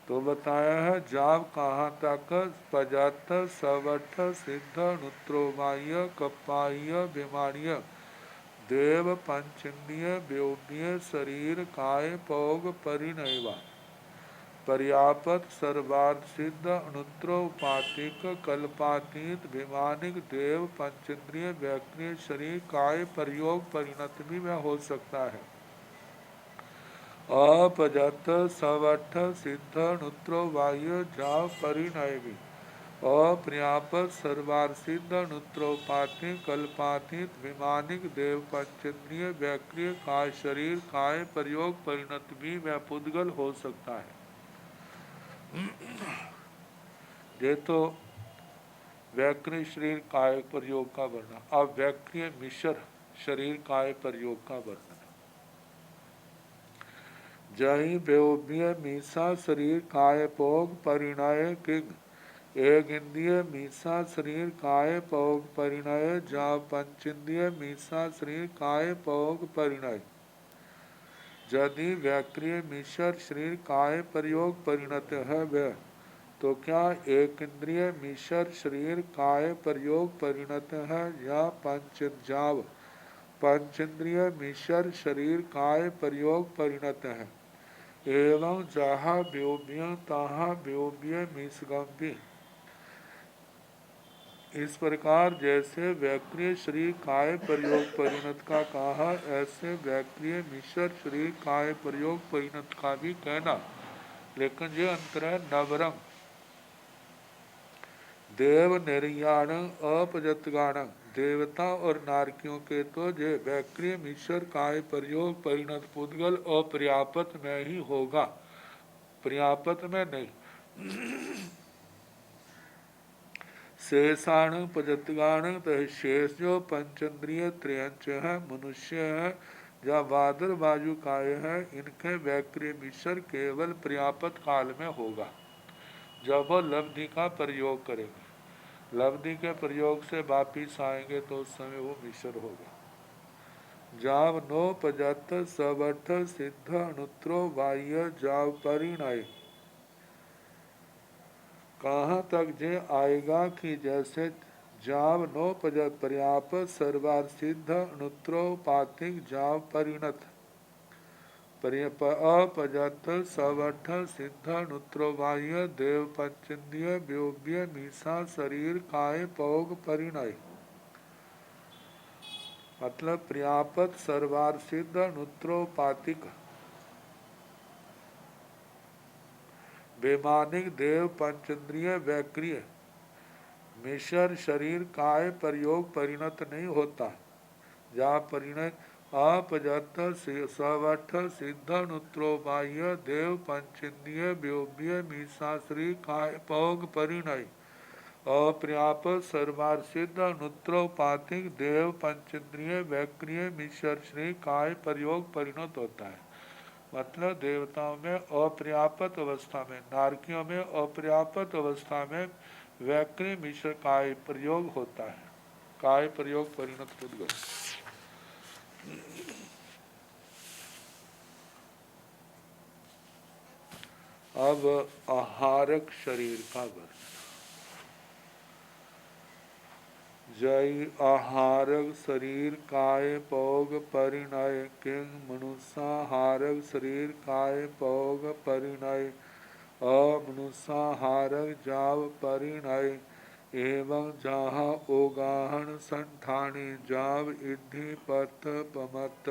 तो बताया है जाब कहाँ तक? पजत, सवठ, सिद्ध, नुत्रोमाय, कपाय, विमानीय, देव, पंचन्द्रिय, व्योम्य, शरीर, काय, पौग, परिणयवा, पर्यापत, सर्वार्थ सिद्ध, अनुत्रोपातिक, कल्पातीत, विमानिक, देव, पंचेंद्रिय, व्याक्रिय शरीर, काय प्रयोग परिणत भी में हो सकता है। अपजत, सवठ, सिद्ध, अनुत्रो वायु, जाव, परिणय भी, अपर्यापत, सर्वार्थ सिद्ध, अनुत्रोपातिक, कल्पातीत, विमानिक, देव, पंचेंद्रिय, व्याक्रिय, काय शरीर, काय प्रयोग परिणत भी में पुद्गल हो सकता है। ये तो व्याक्रिय शरीर काय प्रयोग का वर्णन। अब व्याक्रिय मिश्र शरीर काय प्रयोग का वर्णन। जही व्योम्य मीसा शरीर काय पोग परिणय किंग एक इंद्रिय मीसा शरीर काय पोग परिणय जा पंचेंद्रिय मीसा शरीर काय पोग परिणय। यदि व्याक्रिय मिश्र शरीर काय प्रयोग परिणत है वह तो क्या एक इंद्रिय मिश्र शरीर काय प्रयोग परिणत है या पंचजाव पंचेंद्रिय मिश्र शरीर काय प्रयोग परिणत है। एवं जहाँ व्योम्य तहाँ व्योम्य मिसगम्भी। इस प्रकार जैसे व्याक्रिय शरीर काय प्रयोग परिणत का कहा ऐसे व्याक्रिय मिश्र शरीर काय प्रयोग परिणत का भी कहना। लेकिन ये अंतर है नवरंग देव निर्याण अपजतगाण देवता और नारकियों के तो जे व्याक्रिय मिश्र काय प्रयोग परिणत पुद्गल अपर्यापत में ही होगा, पर्यापत में नहीं। शेषाण पजतगाण तो शेष जो पंचेंद्रिय त्रयंच है मनुष्य है या बादल बाजू काय है इनके व्याक्रिय मिश्र केवल पर्यापत काल में होगा जब वो लब्धि का प्रयोग करेंगे। लब्धि के प्रयोग से वापिस आएंगे तो उस समय वो मिश्र होगा। जाव नो पजत सवठ सिद्ध अनुत्रो बाह्य जाव परिणय। कहाँ तक जे आएगा कि जैसे जाव नो पजत पर्याप्त सर्वार सिद्ध अनुत्रोपातिक जाव परिणत अपजत सवठ सिद्ध नुत्रोबाह्य देव पंचेंद्रिय व्योम्य मीसा शरीर काय पौग परिणय। मतलब पर्याप्त सर्वार सिद्ध नुत्रोपातिक वैमानिक देव पंचेंद्रिय व्याक्रिय मिश्र शरीर काय प्रयोग परिणत नहीं होता। जहाँ परिणय अपजत सवठ सिद्ध नुत्रोबाह्य देव पंचेंद्रिय व्योम्य मीसाश्री काय पौग परिणय अपर्याप्त सर्वार सिद्ध नुत्रोपातिक देव पंचेंद्रिय व्याक्रिय मिश्र श्री काय प्रयोग परिणत होता है। मतलब देवताओं में अपर्याप्त अवस्था में, नारकियों में अपर्याप्त अवस्था में व्याक्रिय मिश्र काय प्रयोग होता है। काय प्रयोग परिणत पुद्गल। अब आहारक शरीर का वर्णन। जय आहारक शरीर काय पौग परिणय किंग मनुष्याहारक शरीर काय पौग परिणय अमनुष्याहारक जाव परिणय एवं जहाँ ओगाहन संठाने जाव इद्धि पथ पमत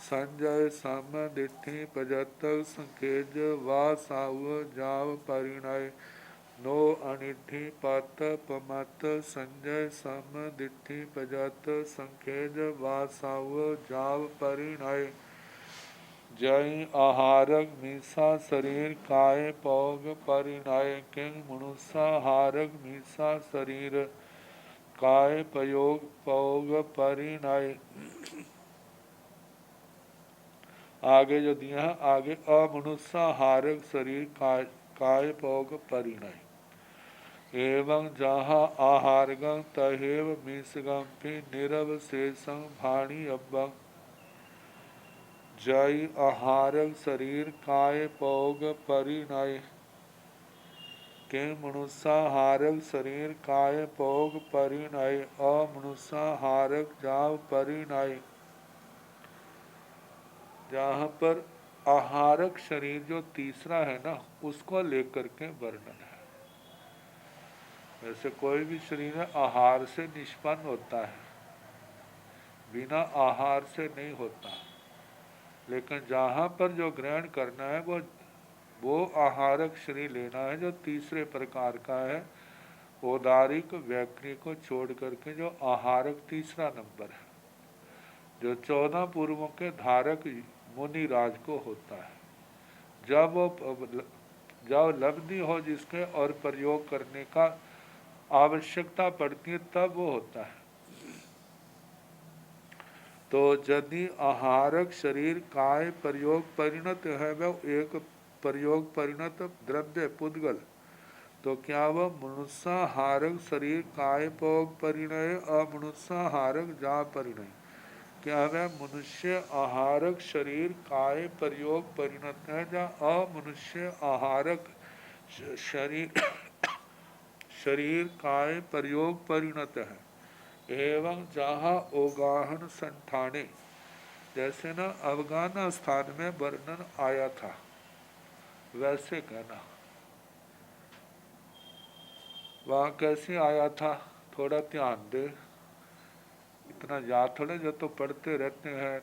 संजय सम दिठि पजत संकेज वा साव जाव परिणय नो अनिठि पत पमत संजय सम दिठि पजत संकेज वा साव जाव परिणय जय आहारक मीसा शरीर काय पौग परिणय किंग मनुष्याहारक मीसा शरीर काय पयोग पौग परिणय। आगे जो दिया है आगे अमनुष्याहारक शरीर काय पौग परिणय एवं जहाँ आहारगं तहेव मीसगं भी निरवशेषं भाणी अब्बं जय आहारक शरीर काय पौग परिणय किंग मनुष्याहारक शरीर काय पौग परिणय अमनुष्याहारक जाव परिणय। जहाँ पर आहारक शरीर जो तीसरा है ना उसको लेकर के वर्णन है। वैसे कोई भी शरीर है आहार से निष्पन्न होता है, बिना आहार से नहीं होता, लेकिन जहाँ पर जो ग्रहण करना है वो आहारक शरीर लेना है जो तीसरे प्रकार का है। औदारिक व्याक्रिय को छोड़ करके जो आहारक तीसरा नंबर है, जो 14 पूर्वों के धारक मुनि राज को होता है। जब लब्धि हो जिसके और प्रयोग करने का आवश्यकता पड़ती है तब वो होता है। तो यदि आहारक शरीर काय प्रयोग परिणत है वह एक प्रयोग परिणत द्रव्य पुद्गल, तो क्या वह मनुष्याहारक शरीर काय पौग परिणय अमनुष्याहारक जा परिणय, क्या वह मनुष्य आहारक शरीर काय प्रयोग परिणत है या अमनुष्य आहारक शरीर काय प्रयोग परिणत है। एवं जहाँ ओगाहन संठाने, जैसे ना अफगानिस्तान में वर्णन आया था वैसे कहना। वहाँ कैसे आया था थोड़ा ध्यान दे, इतना याद थोड़े, जो तो पढ़ते रहते हैं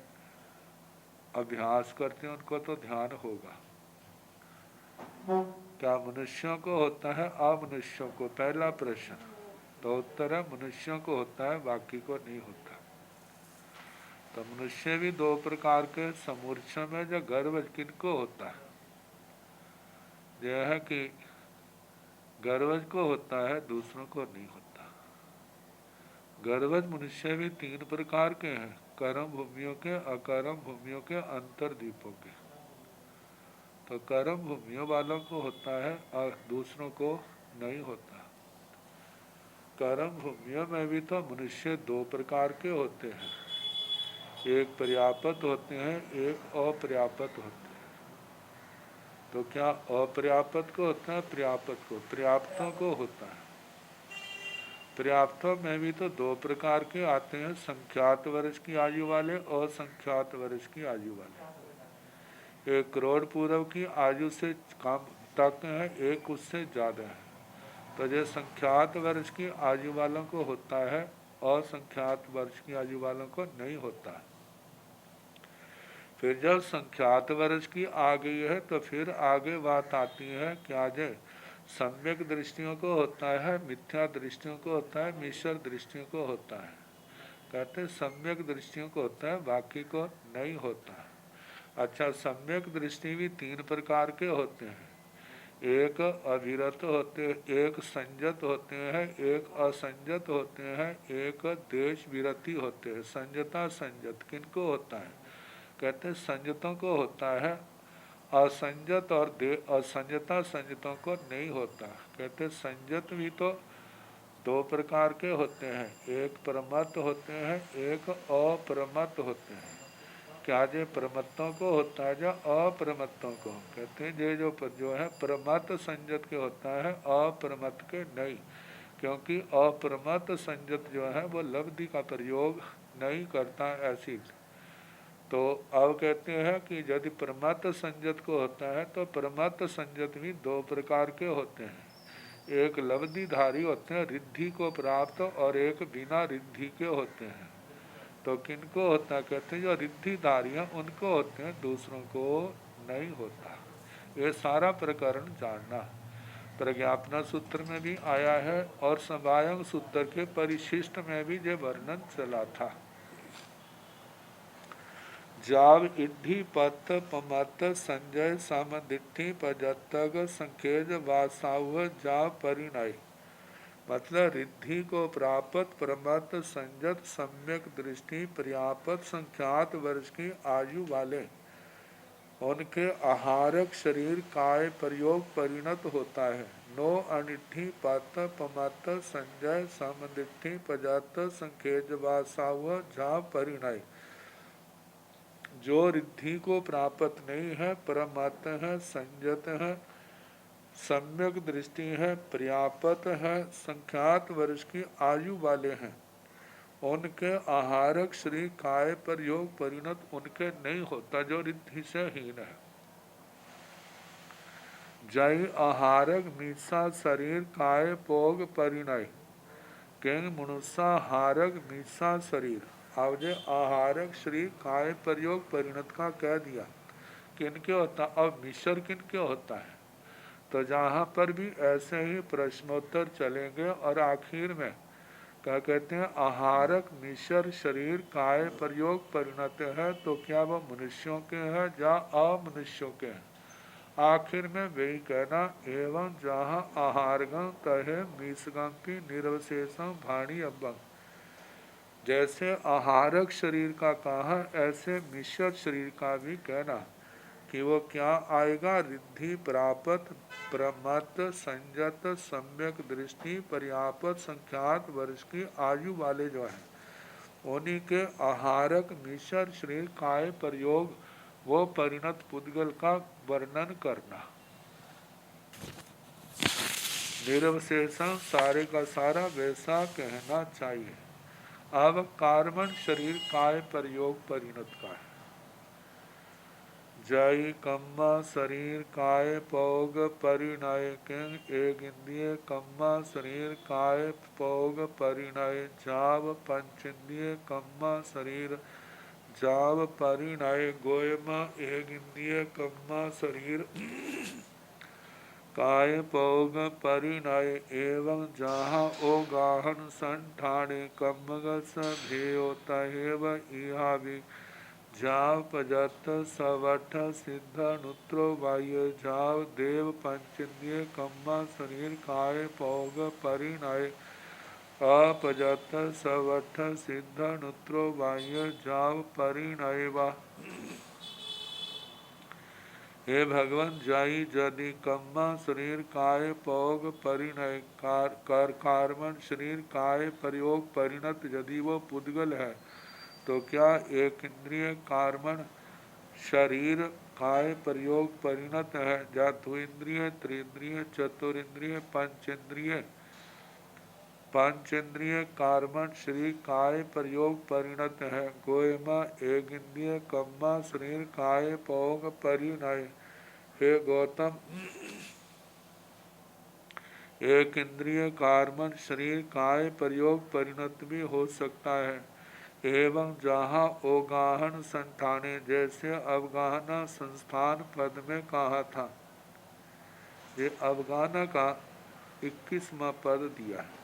अभ्यास करते हैं उनको तो ध्यान होगा। क्या मनुष्यों को होता है अमनुष्यों को, पहला प्रश्न, तो उत्तर है मनुष्यों को होता है बाकी को नहीं होता। तो मनुष्य भी दो प्रकार के समूर्छा में जो गर्व किनको होता है, यह है कि गर्वज को होता है दूसरों को नहीं होता। गर्वज मनुष्य भी तीन प्रकार के हैं, कर्म भूमियों के अकर्म भूमियों के अंतर्दीपों के। तो कर्म भूमियों वालों को होता है और दूसरों को नहीं होता। कर्म भूमियों में भी तो मनुष्य दो प्रकार के होते हैं, एक पर्याप्त होते हैं एक अपर्याप्त होते हैं। तो क्या अपर्याप्त को होता है पर्याप्त को, पर्याप्तों को होता है। पर्याप्तों में भी तो दो प्रकार के आते हैं, संख्यात वर्ष की आयु वाले और असंख्यात वर्ष की आयु वाले। एक करोड़ पूर्व की आयु से कम तक है, एक उससे ज़्यादा है। तो जो संख्यात वर्ष की आयु वालों को होता है और असंख्यात वर्ष की आयु वालों को नहीं होता है। फिर जब संख्यात वर्ष की आ गई है तो फिर आगे बात आती है क्या जे सम्यक दृष्टियों को होता है, मिथ्या दृष्टियों को होता है, मिश्र दृष्टियों को होता है। कहते सम्यक दृष्टियों को होता है बाकी को नहीं होता है। अच्छा, सम्यक दृष्टि भी तीन प्रकार के होते हैं, एक अविरत होते, एक संयत होते हैं, एक असंयत होते हैं, एक देश विरति होते हैं। संयता संयत किनको होता है, कहते संयतों को होता है, असंयत और असंयता संयतों को नहीं होता। कहते संयत भी तो दो प्रकार के होते हैं, एक प्रमत्त होते हैं एक अप्रमत्त होते हैं। क्या जो प्रमत्तों को होता है या अप्रमत्तों को, कहते हैं जो है प्रमत्त संयत के होता है अप्रमत्त के नहीं। क्योंकि अप्रमत्त संयत जो है वो लब्धि का प्रयोग नहीं करता ऐसी। तो अब कहते हैं कि यदि प्रमत्त संयत को होता है तो प्रमत्त संयत भी दो प्रकार के होते हैं, एक लब्धिधारी होते हैं रिद्धि को प्राप्त, और एक बिना रिद्धि के होते हैं। तो किनको होता है, कहते हैं जो रिद्धिधारी हैं उनको होते हैं, दूसरों को नहीं होता। ये सारा प्रकरण जानना प्रज्ञापना सूत्र में भी आया है और सबायम सूत्र के परिशिष्ट में भी ये वर्णन चला था। जाव इड्ढी पत पमत संजय समदिट्ठी पजतग संखेज वासाव जाव परिणय, मतलब रिद्धि को प्राप्त प्रमत्त संजत सम्यक दृष्टि पर्याप्त संख्यात वर्ष की आयु वाले उनके आहारक शरीर काय प्रयोग परिणत होता है। नो अनिठी पत पमत संजय समदिट्ठी पजत संखेज वासाव जाव परिणय, जो रिद्धि को प्राप्त नहीं है, परमत है, संयत है, सम्यक दृष्टि है, पर्याप्त है, संख्यात वर्ष की आयु वाले हैं, उनके आहारक श्री काय पर योग परिणत उनके नहीं होता, जो रिद्धि से हीन है। जय आहारक मीसा शरीर काय पोग परिणय, किंग मनुष्य हारक मीसा शरीर। अब जो आहारक श्री काय प्रयोग परिणत का कह दिया, किनके होता, अब मिश्र किनके होता है। तो जहाँ पर भी ऐसे ही प्रश्नोत्तर चलेंगे और आखिर में क्या कहते हैं, आहारक मिश्र शरीर काय प्रयोग परिणत है, तो क्या वह मनुष्यों के हैं या अमनुष्यों के हैं। आखिर में वही कहना, एवं जहाँ आहारगम तहे मीसगम की निर्वशेषम भाणी अब्बम, जैसे आहारक शरीर का कहा ऐसे मिश्र शरीर का भी कहना कि वो क्या आएगा, रिद्धि प्राप्त प्रमत्त संयत सम्यक दृष्टि पर्याप्त संख्यात वर्ष की आयु वाले जो हैं उन्हीं के आहारक मिश्र शरीर काय प्रयोग वो परिणत पुद्गल का वर्णन करना। निरवशेषण सारे का सारा वैसा कहना चाहिए। अब कार्बन शरीर काय प्रयोग परिणत का है। जय कम्मा शरीर काय पौग परिणय, किंग एक इंद्रिय कम्मा शरीर काय पौग परिणय, जाव पंचेंद्रिय कम्मा शरीर जाव परिणय, गोयमा एक इंद्रिय कम्मा शरीर काय पौग परिणय, एवं जहाँ ओ गाहन संठाने कम्मगस भेयो तहेव इहा भी जाव पजत सवठ सिद्ध नुत्रो बाह्य, जाव देव पंचेंद्रिय कम्मा शरीर काय पौग परिणय, अपजत सवठ सिद्ध नुत्रो बाह्य, जाव परिणय वा। हे भगवान, जाई यदि कम्मा शरीर काय पौग परिणय कर कार्बन शरीर काय प्रयोग परिणत यदि वो पुद्गल है, तो क्या एक इंद्रिय कार्बन शरीर काय प्रयोग परिणत है, जातु इंद्रिय त्रिंद्रिय चतुरिंद्रिय पंचेंद्रिय कार्बन शरीर काय प्रयोग परिणत है, गोयमा एक इंद्रिय कम्मा शरीर काय पौग परिणय। हे गौतम, एक इंद्रिय कार्बन शरीर काय प्रयोग परिणत भी हो सकता है, एवं जहाँ ओगाहन संठाने, जैसे अवगाहना संस्थान पद में कहा था। ये अवगाहना का 21वां पद दिया है,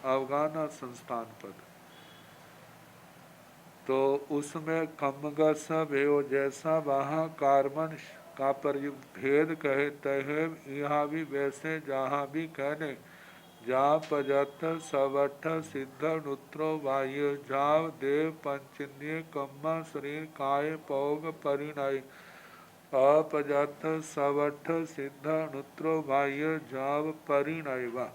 अवगाहना संस्थान पद। तो उसमें कमगस भेयो, जैसा वहाँ कार्बन का भेद कहे तहे यहाँ भी वैसे जहाँ भी कहने, जा पजत सवठ सिद्ध नुत्रो बाह्य, जाव देव पंचेंद्रिय कम्मा शरीर काय पौग परिणय, अपजत सवठ सिद्ध नुत्रो बाह्य, जाव परिणय वा।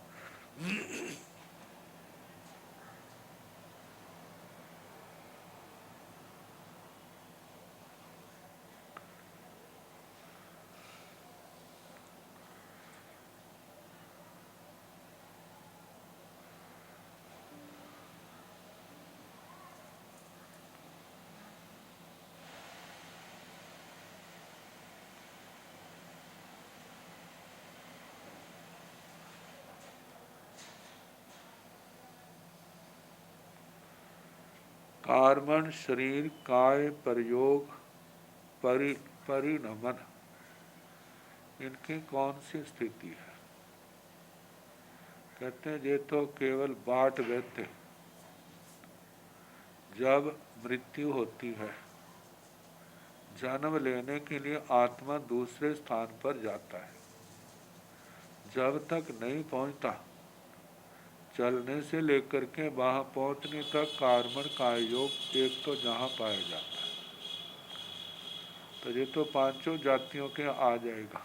कार्मण शरीर काय प्रयोग परिणमन, इनकी कौन सी स्थिति है? कहते हैं ये तो केवल बाट व्यक्ति, जब मृत्यु होती है, जन्म लेने के लिए आत्मा दूसरे स्थान पर जाता है, जब तक नहीं पहुंचता, चलने से लेकर के वहां पहुंचने तक कार्मण काय योग एक तो जहां पाया जाता है, तो ये तो पांचों जातियों के आ जाएगा।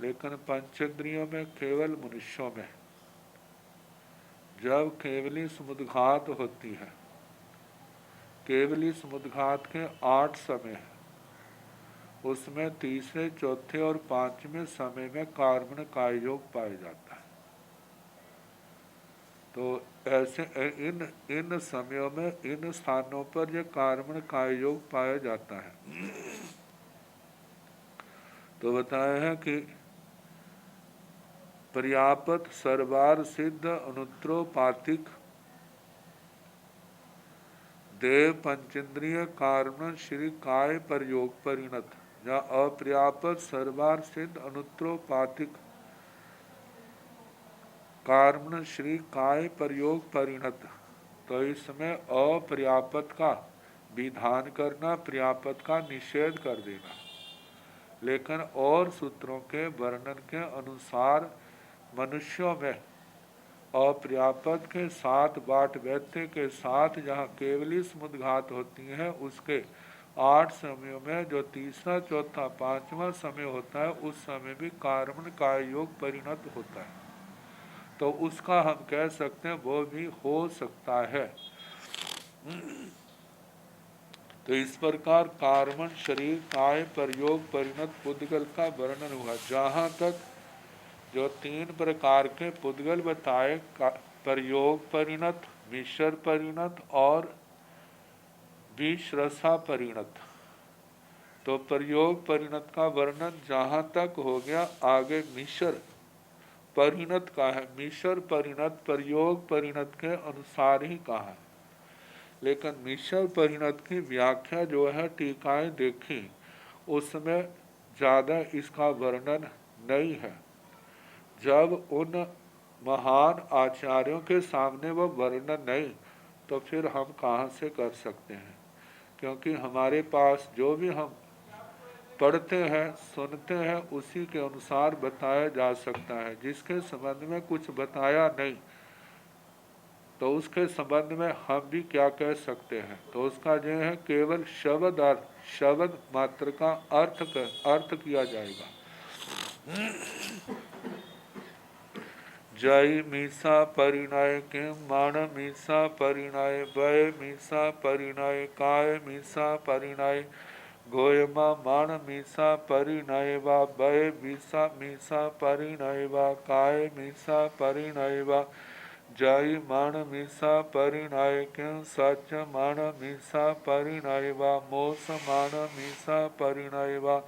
लेकिन पंचेंद्रियों में केवल मनुष्यों में जब केवली समुद्घात होती है, केवली समुद्घात के 8 समय है, उसमें तीसरे चौथे और 5वें समय में कार्मण काय योग पाया जाता है। तो ऐसे इन समयों में इन स्थानों पर यह कार्मण काय योग पाया जाता है। तो बताया है कि पर्याप्त सर्वार सिद्ध अनुत्रोपातिक देव पंचेंद्रिय कार्मण श्री काय प्रयोग परिणत, या अपर्याप्त सर्वार सिद्ध अनुत्रोपातिक कार्मण श्री काय प्रयोग परिणत। तो इसमें अपर्याप्त का विधान करना, पर्याप्त का निषेध कर देना। लेकिन और सूत्रों के वर्णन के अनुसार मनुष्यों में अपर्याप्त के साथ बाट व्यक्ति के साथ जहाँ केवली समुद्घात होती है, उसके 8 समयों में जो तीसरा चौथा 5वां समय होता है, उस समय भी कार्मण काय योग परिणत होता है। तो उसका हम कह सकते हैं वो भी हो सकता है। तो इस प्रकार कार्मण शरीर काय प्रयोग परिणत पुद्गल का वर्णन हुआ। जहाँ तक जो 3 प्रकार के पुद्गल बताए, प्रयोग परिणत, मिश्र परिणत और विश्रसा परिणत, तो प्रयोग परिणत का वर्णन जहाँ तक हो गया, आगे मिश्र परिणत का है। मिश्र परिणत प्रयोग परिणत के अनुसार ही कहा है, लेकिन मिश्र परिणत की व्याख्या जो है टीकाएं देखी, उसमें ज़्यादा इसका वर्णन नहीं है। जब उन महान आचार्यों के सामने वो वर्णन नहीं, तो फिर हम कहाँ से कर सकते हैं? क्योंकि हमारे पास जो भी हम पढ़ते हैं, सुनते हैं, उसी के अनुसार बताया जा सकता है। जिसके संबंध में कुछ बताया नहीं, तो उसके संबंध में हम भी क्या कह सकते हैं? तो उसका जो है केवल शब्द मात्र का अर्थ किया जाएगा। जय मीसा परिणय किम मान मीसा परिणय वय मीसा परिणय काय मीसा परिणय गोयमा मान मीसा परिणय वा वय मीसा परिणय वा काय मीसा परिणय वा जय मान मीसा परिणय किम सच मान मीसा परिणय वा मोस मान मीसा परिणय वा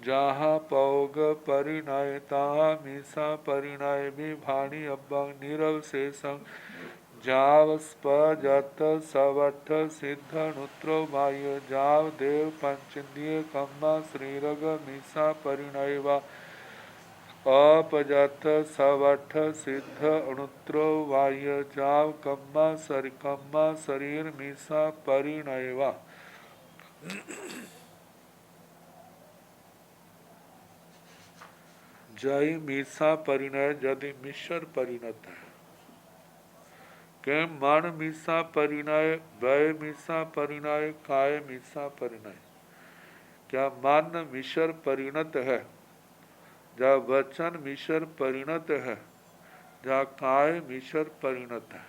जहाँ पौग परिणय तहाँ मीसा परिणय विभाणी अब्बं निरवशेषं जाव स्पजत सवठ सिद्ध नुत्रो बाह्य जाव देव पंचेंद्रिय कम्मा श्रीरग मीसा परिणय वा अपजत सवठ सिद्ध अणुत्रो बाह्य जाव कम्मा शरीर मीसा परिणय वा। जय मीसा परिणय यदि मिश्र परिणत है, के मन मीसा परिणय वय मीसा परिणय काय मीसा परिणय, क्या मन मिश्र परिणत है, जब वचन मिश्र परिणत है, जहाँ काय मिश्र परिणत है।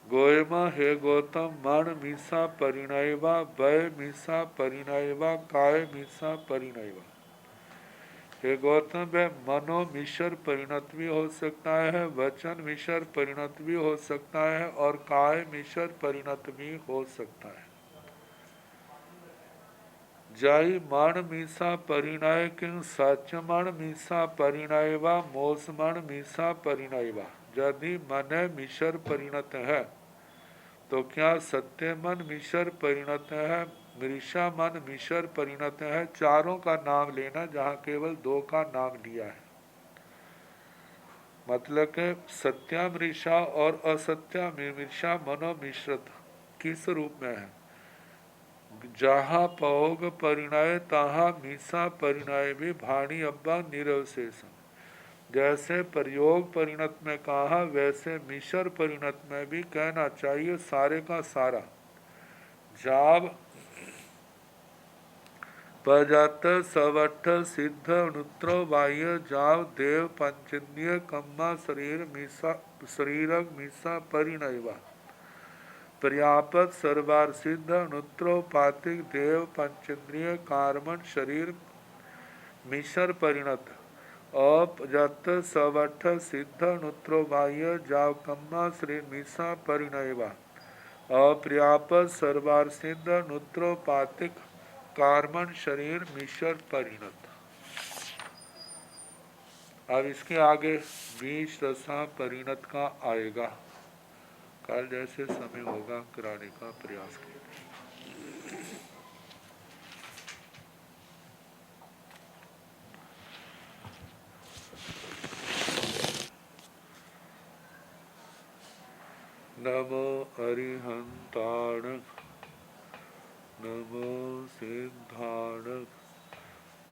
गोयमा हे गौतम मन मीसा परिणय वा वय मीसा परिणय वा काय मीसा परिणय वा। हे गौतम वह मनो मिश्र परिणत भी हो सकता है, वचन मिश्र परिणत भी हो सकता है और काय मिश्र परिणत भी हो सकता है। जय मन मीसा परिणय किं सच मन मीसा परिणय वा मोस मन मीसा परिणय वा। यदि मन मिश्र परिणत है तो क्या सत्य मन मिश्र परिणत है, मृषा मन मिश्र परिणत है? चारों का नाम लेना जहाँ केवल दो का नाम लिया है। मतलब के सत्यामृषा और असत्यामृषा मनोमिश्रत किस रूप में है? जहाँ पौग परिणय तहाँ मीसा परिणय भी भाणी अब्बा निरवशेष। जैसे प्रयोग परिणत में कहा वैसे मिश्र परिणत में भी कहना चाहिए सारे का सारा। जाब प्रजात सवठ सिद्ध अनुत्रो बाह्य जाव देव पंचेन्द्रिय कम्मा शरीर मीसा परिणयवा पर्यापत सर्वार सिद्ध अनुत्रोपातिक देव पंचेन्द्रिय कार्मण शरीर मिश्र परिणत अपजत सवठ सिद्ध अनुत्रो बाह्य जाव कम्मा शरीर मीसा परिणयवा अपर्यापत सर्वार सिद्ध अनुत्रोपातिक कार्बन शरीर मिश्र परिणत। अब इसके आगे 20 रसा परिणत का आएगा। कल जैसे समय होगा कराने का प्रयास कीजिए। नमो अरिहंताण नमो सिद्धाण